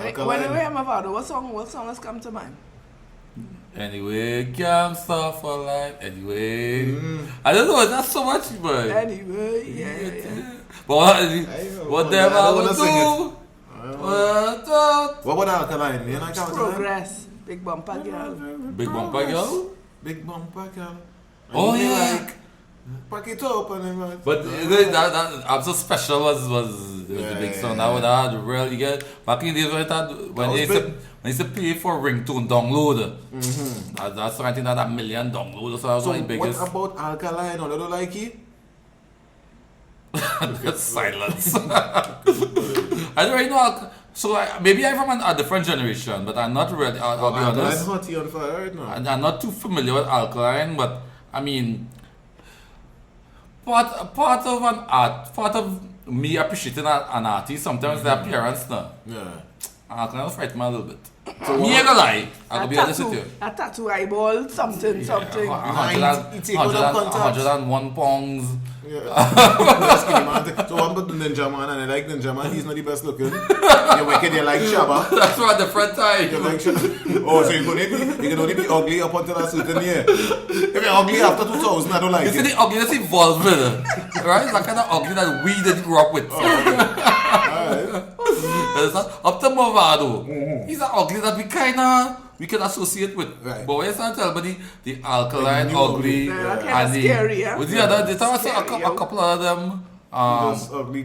we hear Mavado, what song has come to mind? Anyway, gangsta for life. Anyway. I don't know, that's so much, boy. Anyway, yeah. But whatever I will do. What about Alkaline? You know Alkaline? Progress. Big bumper girl. Big bumper girl? Big bumper girl. Oh, And you yeah. Like, pack it up and then like. But that I'm so special was the big song. That real you get back in the days when they used to pay for ringtone download. That's I think that $1 million downloads. So that was So one of the biggest. what about Alkaline? Or they don't like it? That's silence. I don't really know. So maybe I'm from a different generation, but I'm not really. I'll be honest. Alkaline's hot on fire right now. I'm not too familiar with Alkaline, but I mean, part of me appreciating an artist sometimes their appearance now. Yeah. Alkaline will frighten me a little bit. Me ain't gonna lie. I'll be honest with you. A tattoo eyeball, something. 101 pounds. That's skinny man. So one but Ninja Man and I like Ninja Man. He's not the best looking. You're wicked. You like Shabba. That's why the front time. You like Shabba. Oh, so you can only be ugly up until a certain year. If you're ugly after 2000, I don't like You see it. the ugliness evolved, right? It's that kind of ugly that we didn't grow up with. Up to Movado. He's an ugly that we can associate with. Right. But when you start telling me the Alkaline New ugly, Yeah, that kinda scary, yeah. with the other, they talk Scary, a couple of them. Those ugly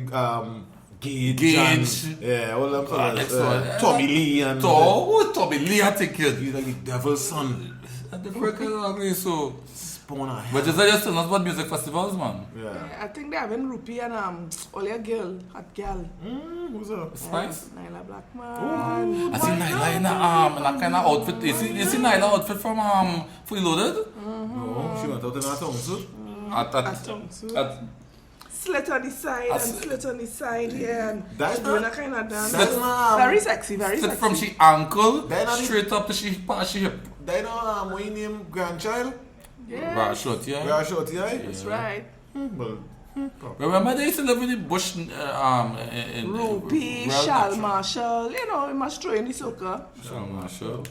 Gage. And, yeah, all them next fellas. one. Tommy Lee and Tommy Lee, I think it. he's like the devil's son. And the freaking ugly, so. Spawn of But hell. just just not about music festivals, man. Yeah. I think they having Rupee and only a girl, hot girl. Who's up? Spice. Nyla Blackman. I see Nyla in that kind of outfit. You see Nyla outfit from Fully Loaded? No, she went out in her tongue suit. Slit on the side and slit on the side here. And That's she's doing not- a kind of dance. That's not. Very sexy, very Sit sexy. from she ankle Then I straight up to she hip. They know my name grandchild. Yeah, Right, short, yeah. Where I short, yeah? that's right. Well, Remember they used to live in the bush in Rupee, Shal Marshall, you know, you must throw in the soca. Shal Marshall.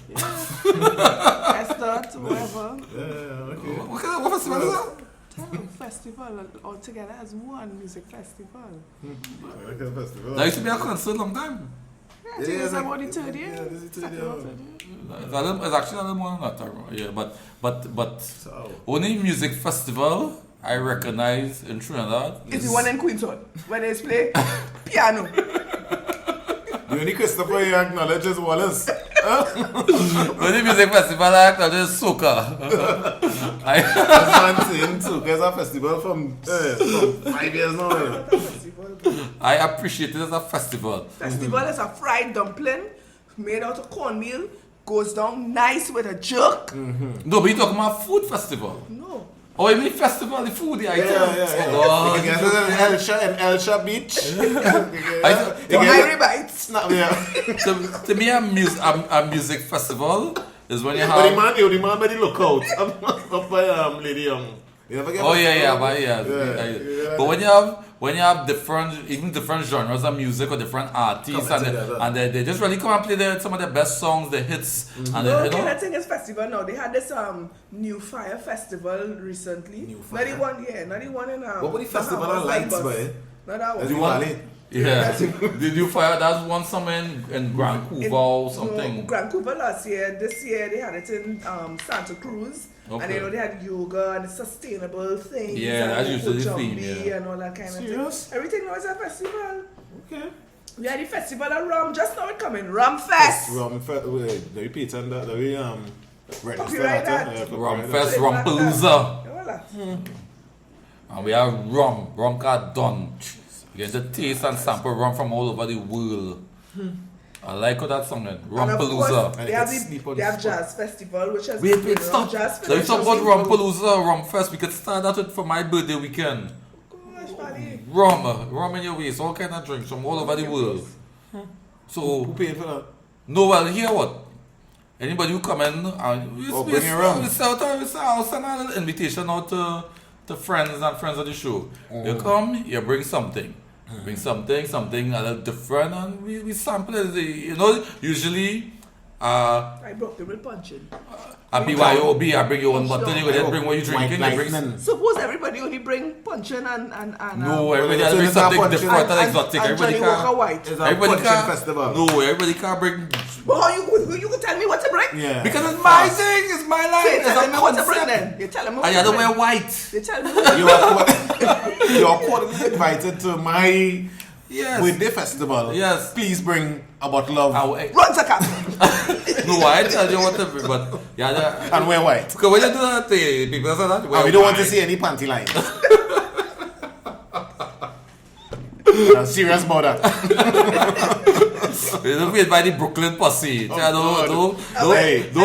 Esther, whoever. yeah, okay. What festival is that? Festival all together as one music festival. I like that festival. That used to be a concert long time. Yeah, I think it's like- about the third year. Yeah, this is the third Second year. or third year. It's actually a little more than that, yeah. But So, only music festival I recognize in Trinidad It's the one in Queenstown where they play piano. the only Christopher you acknowledge is Wallace. only music festival I acknowledge is Soaka. That's what I'm saying too. There's a festival from 5 years now. Festival I appreciate it as a festival. is a fried dumpling made out of cornmeal, goes down nice with a jerk. No, but you're talking about food festival. No. Oh, you mean festival, the food, the items? Yeah. Oh, You can get it in Elsha Beach. Irie bites. Snap, yeah. to me, a music festival is when you But have. the man by the lookout. Up by Lady Young. You never get Oh yeah, festival? but yeah. Yeah. But when you have different genres of music or different artists, and they just really come and play some of their best songs, their hits. Mm-hmm. And the thing is festival now. They had this New Fire Festival recently. New Fire. Not the one in What was the festival of lights, boy? Not that one. Yeah, the New Fire, that's one somewhere in Vancouver or something. No, Vancouver last year. This year they had it in Santa Cruz. Okay. And they had yoga and sustainable things. Yeah, that's usually the theme, yeah. And all that kind of Serious? thing. Everything now is a festival. Okay. We had the festival of rum, just now it coming. Rum Fest! Rum Fest, wait, the repeat and the Copyright that. Rum Fest, Rum Palooza. And we have rum card done. You get to taste and sample rum from all over the world. I like how that song is. Rum Palooza. They have Jazz Festival, which has Wait, stop. Let's talk about Rum Palooza, Rum Fest. We could start that with for my birthday weekend. Rum in your waist, all kind of drinks from all over the world. So, who paid for that? No, well, hear what? Anybody who come in, we send a little invitation out to friends and friends of the show. You come, you bring something. Bring something a little different, and we sample it. You know, usually. I broke the real punching. At BYOB, I bring you one bottle, you just bring what you drinking. Suppose everybody only bring punching and no, everybody has to bring something different and exotic. Everybody can't. Everybody can't festival. No, everybody can't bring. But you can tell me what to bring? Yeah. Because it's my thing, it's my life. So you tell me what to bring then. You tell me what I don't wear white. You tell me you are cordially invited to my birthday festival. Yes. Please bring a bottle of Run to cap. No, I tell you what to bring, but and wear white. Because when you do that, people say that. And we don't want to see any panty lines. I'm serious about that. You don't be by the Brooklyn posse. Don't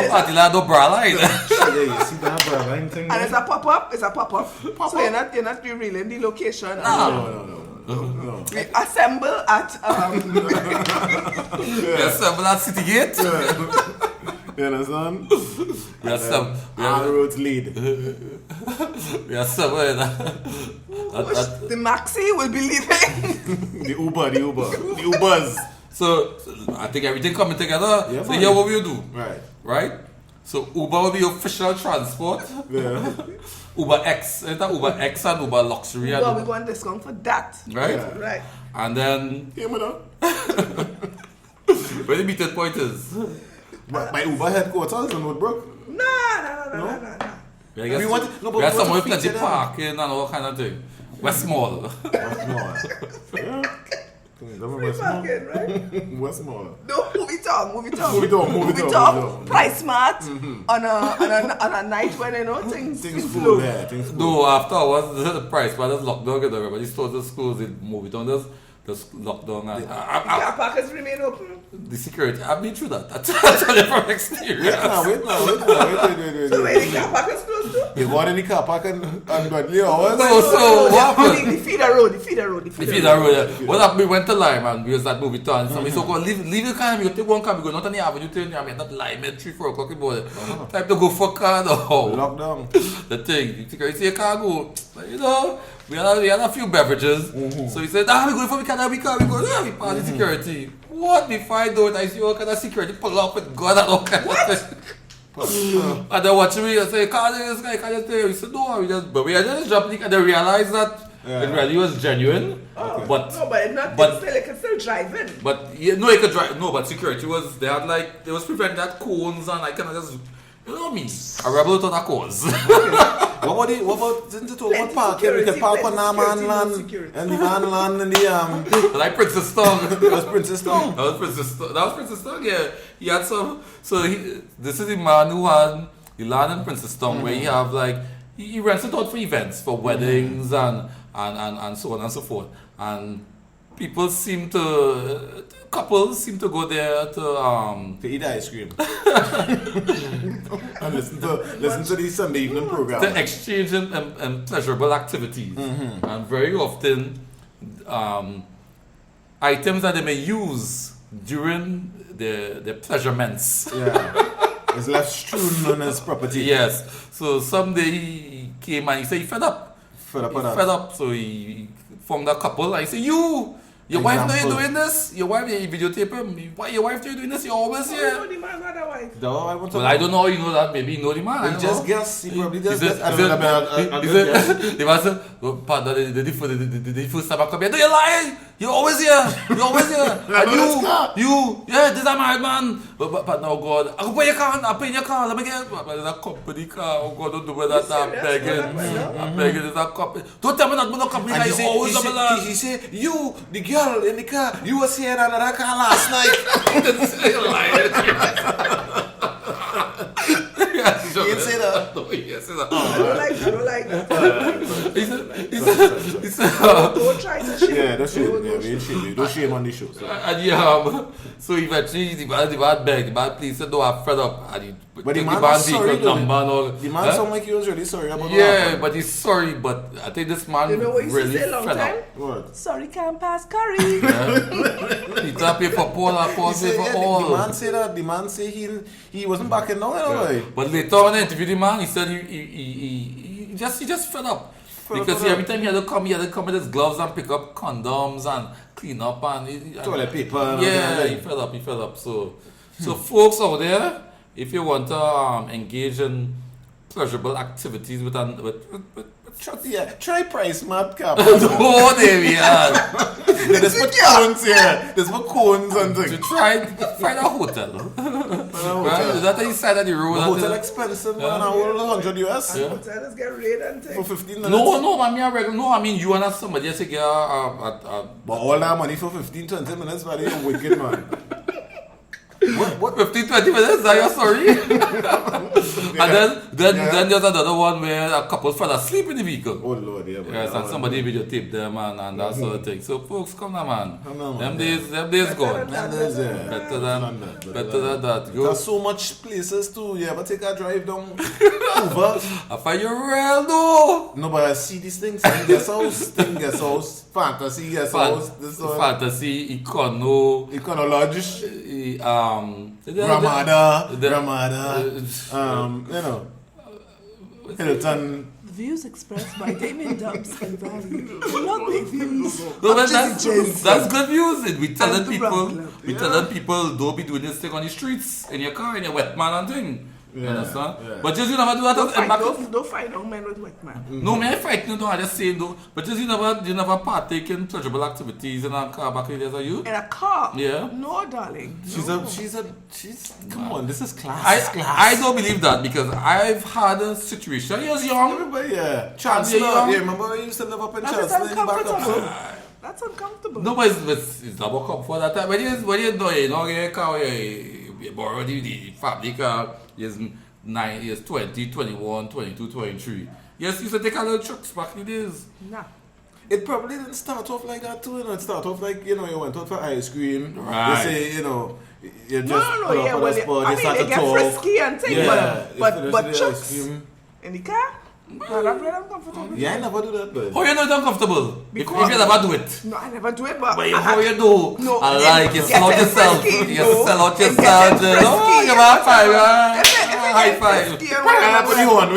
party line, don't bra line. You see that bra line thing? And it's a pop-up. So you're not revealing the location. No. We assemble at We assemble at City Gate. You understand? We assemble. All roads lead. We assemble. The Maxi will be leaving. The Ubers. So I think everything coming together. Yeah, so here what we'll do. Right. So Uber will be official transport. Yeah. Uber X, Uber X and Uber Luxury. Well, we want discount for that. Right? Yeah. Right. And then where the meeting point is? My Uber headquarters in Woodbrook? No. We have somewhere with plenty parking and all kind of thing. Westmall. Westmall. No, movie talk. Price smart on a night when things flow. No, after hours the price, but there's lockdown. Everybody stores the schools, the movie down there's lockdown. And car parkers remain open. The security, I've been through that. I tell you from experience. Wait. So where the car parkers close to? You got any car parking on godly hours? So what happened? The feeder road. What happened? We went to Lime and we was at movie town. Somebody so called leave the car, you take one car, we go not on the avenue, turn I mean not Lime at 3-4 o'clock in the morning. Time to go for a car now. Lockdown. The thing, the security say car go. You know, we had a few beverages. So he said, we going for we can't have we go, we pass the security. What if I do it? I see all kind of security pull up with gun and all kind of thing. And they're watching me and say, can't this guy, can't this thing. We said, no, we just dropped it and they realized that it really was genuine. Oh, but it can still drive in. But it could drive. No, but security was, they was preventing that cones and I kind of just, you know me, a rebel without a cause. What about didn't it all parking? We could park on our man land and the man land and the like Princess Tongue. That was Princess Tongue. That was Princess Tongue, yeah. He had some. So this is the man who had he landed in Princess Tongue where he have like he rents it out for events, for weddings and so on and so forth. And couples seem to go there to eat ice cream and listen to the Sunday evening program. To exchange and pleasurable activities. And very often items that they may use during the pleasurements. Yeah. Is left strewn on his property. Yes. So someday he came and he said he fed up. So he from the couple. I say, your wife know you doing this? Your wife, you videotape him. Why your wife know you doing this? You always here. You know the man had a wife. No, I want to. Well, I don't know. You know that maybe you know the man. He just guess. He probably just guess. The man said, "Partner, the first time I come here, no, you're lying. You're always here. You're always here. And yeah, this is my man. But now, God, I go pay your car. I pay your car. Let me get. There's a company car. Oh God, don't do that. I'm begging. There's a company. Don't tell me that no company. I say always the man. He say, you, the girl in the car, you was here in another car last night. You're lying. He didn't say that. No, he didn't say that. I don't like that. He said, Don't try to shame. Yeah, don't shame. Yeah, we ain't shame. Don't shame on the show. So eventually the man begged, the man please said, no, I'm fed up. And he but the took man was sorry, the man sound like he was really sorry about yeah, but he's sorry, but I think this man You know what he really used to say a long fed time? up. What? Sorry, can't pass curry. He tried to pay for Paul and Paul pay for all. The man said that. The man say he wasn't backing down anyway. But later on in the interview, the man, he said he just fed up. Because every time he had to come with his gloves and pick up condoms and clean up and Toilet paper. Yeah, he fed up. So folks out there, if you want to engage in pleasurable activities with try price map cap. oh, there we are. There's for cones here. There's for cones and things. To try find a hotel. Right? Is that the side of the road? The hotel expensive, man. I want $100 US. Yeah. Hotels get raid and things. For 15 minutes. No, I mean you and somebody just get But all that money for 15-20 minutes, man, you're wicked, man. What 15-20 minutes? Are you sorry? And then there's another one where a couple fell asleep in the vehicle. Oh Lord, yeah. Yes, and somebody videotaped them and that sort of thing. So folks, come on, man. Come on, Them man. days gone. Better Better than that. Go. There's so much places too. You ever take a drive down Hoover? I find you real though. No, but I see these things. Guest house, fantasy guest house. Fantasy, Econo Lodge. Ramada. You know, Hilton. Views expressed by Damien Dubs and Valley do not make views. No, of that's good music. We telling And the Rum people, Club. telling people don't be doing this thing on the streets in your car, in your wet man and thing. You understand? Yeah. But just you never do that. Don't fight young men with wet man. No, man, fight no, I just saying though. But just you never partake in pleasurable activities in a car back in the days, are you? In a car? Yeah. No, darling. She's come on, this is class. I don't believe that because I've had a situation. I was young. Everybody, yeah. Chancellor, yeah, remember when you used to live up in That is Chancellor in the back uncomfortable. up? That's uncomfortable. No, but it's not about comfort that time. When you do it, you know, your car, you borrow the family car, years 20, 21, 22, 23. Yes, you used to take a little trucks back in the days. Nah. It probably didn't start off like that too, you know. It started off like, you know, you went out for ice cream. Right. They say, you know, you just No, pull up yeah, on well, the spot, I you mean, start they to get talk. frisky and things, Yeah, but ice chucks cream. in the car? No, that's very uncomfortable. Yeah, I never do that, but. How you know it's uncomfortable? If Because- you never do it. No, I never do it, but... But how you do? No, I like you sell out getting yourself. frisky, You no. sell out Getting yourself. frisky, Oh, you high five, high If five. they get frisky, What do you want?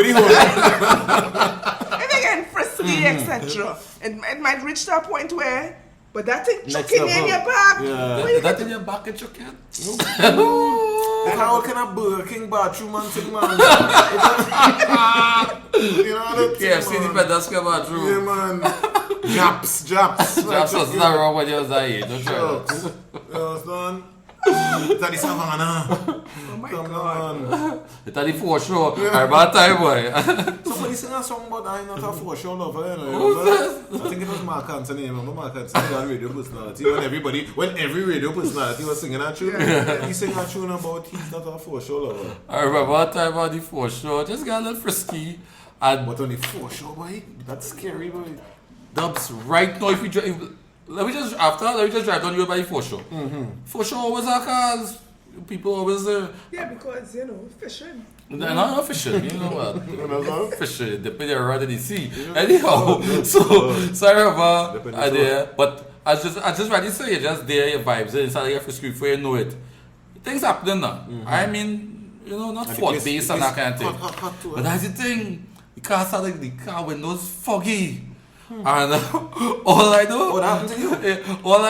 if they get frisky, etc., it might reach to a point where... But that thing Next chucking in level. your back. Yeah. Where you That get in your back and chuck it. How can a Burger King bathroom and thing, man? You know that thing, KFC man. Independence Square bathroom. Yeah, man. Japs. That's what's not wrong when you was that age. Don't try that. You understand? That is Savannah. Oh my Come God. on. It's a for sure. I'm bad time, boy. Somebody sing a song, but I'm not a for-show lover, you know. Who's that? I think it was Mark Anthony. Remember Mark Anthony on radio personality. When every radio personality was singing a tune, he sang a tune about he's not a for-show lover. I remember that time on the for sure. Just got a little frisky. And But on the for-show, boy, that's scary, boy. Dubs, right now, if we drive, let me just drive down you by the for sure. For sure, always our cars. People always Yeah, because, you know, fishing. they're not fishing, you know what? Fishing, they put their rod in the sea. Anyhow, so I remember I there, but I just ready to say, you just there, your vibes, inside your frisky before you know it. Things happening now. I mean, you know, not fault based and that kind of thing. Hot too, But that's the thing. The car windows foggy. And all I do, What happened to you? all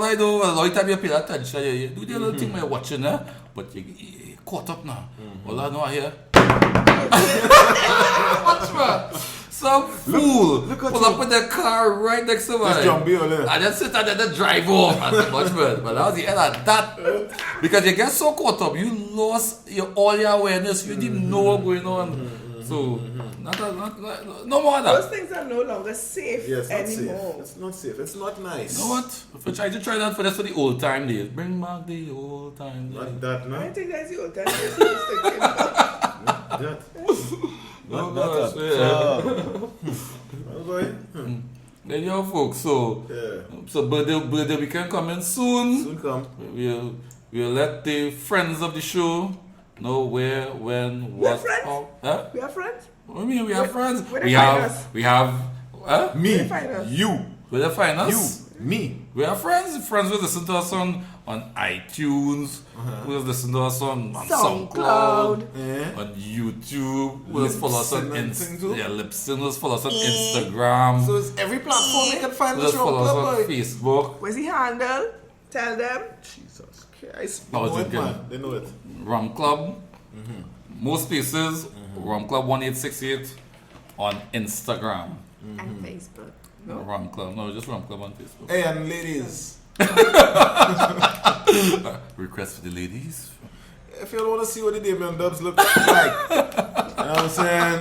I do, a lot of time you pay attention, you do the little thing when you're watching, but you caught up now. All I know I hear. Watch man. Some fool pull up with the car right next to mine. I just sit and then drive off. I said, watch man. But that was the end of that. Because you get so caught up, you lost all your awareness. You didn't know what's going on. So, no more of that. Those things are no longer safe anymore. It's not safe. It's not nice. You know what? If you try to try that for the old time days, bring back the old time days. Not that, no. I think that's the old time days. Not that. Not that. Then you folks, so birthday weekend coming soon. Soon come. We'll let the friends of the show know where, when, what. Friends? How. Huh? We are friends? What do you mean we have friends? Where We have Me, Where they find us? you, where they find us? me. We are friends. Friends will listen to us on iTunes. We'll listen to us on SoundCloud. Yeah. On YouTube. We'll follow us on Lipsyn' We'll follow us on Instagram. So it's every platform you can find We'll this Rum follow us Club, on boy. Facebook. Where's the handle? Tell them. Jesus Christ. No, They it's know it, again. man. They know it. Rum Club. Most places. Rum Club 1868 on Instagram. And Facebook. No? Rum Club. No, just Rum Club on Facebook. Hey, and ladies, Request for the ladies. if you want to see what the Damien Dubs look like, you know what I'm saying?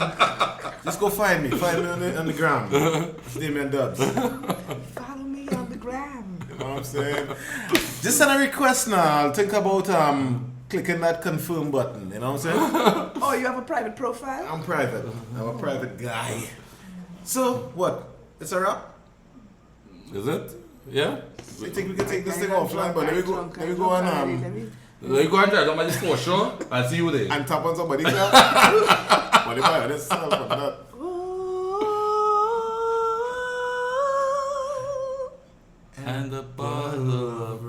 Just go find me. Find me on the gram. It's Damien Dubs. You know Follow me on the gram. what I'm saying? Just send a request now. I'll think about clicking that confirm button. You know what I'm saying? Oh, you have a private profile? I'm private. I'm a private guy. So, what? It's a wrap? Is it? Yeah? I think we can take this thing offline, but let me go and Let me go and try somebody's for sure and see you there. and tap on somebody's car. But if I understand from that. And a bottle of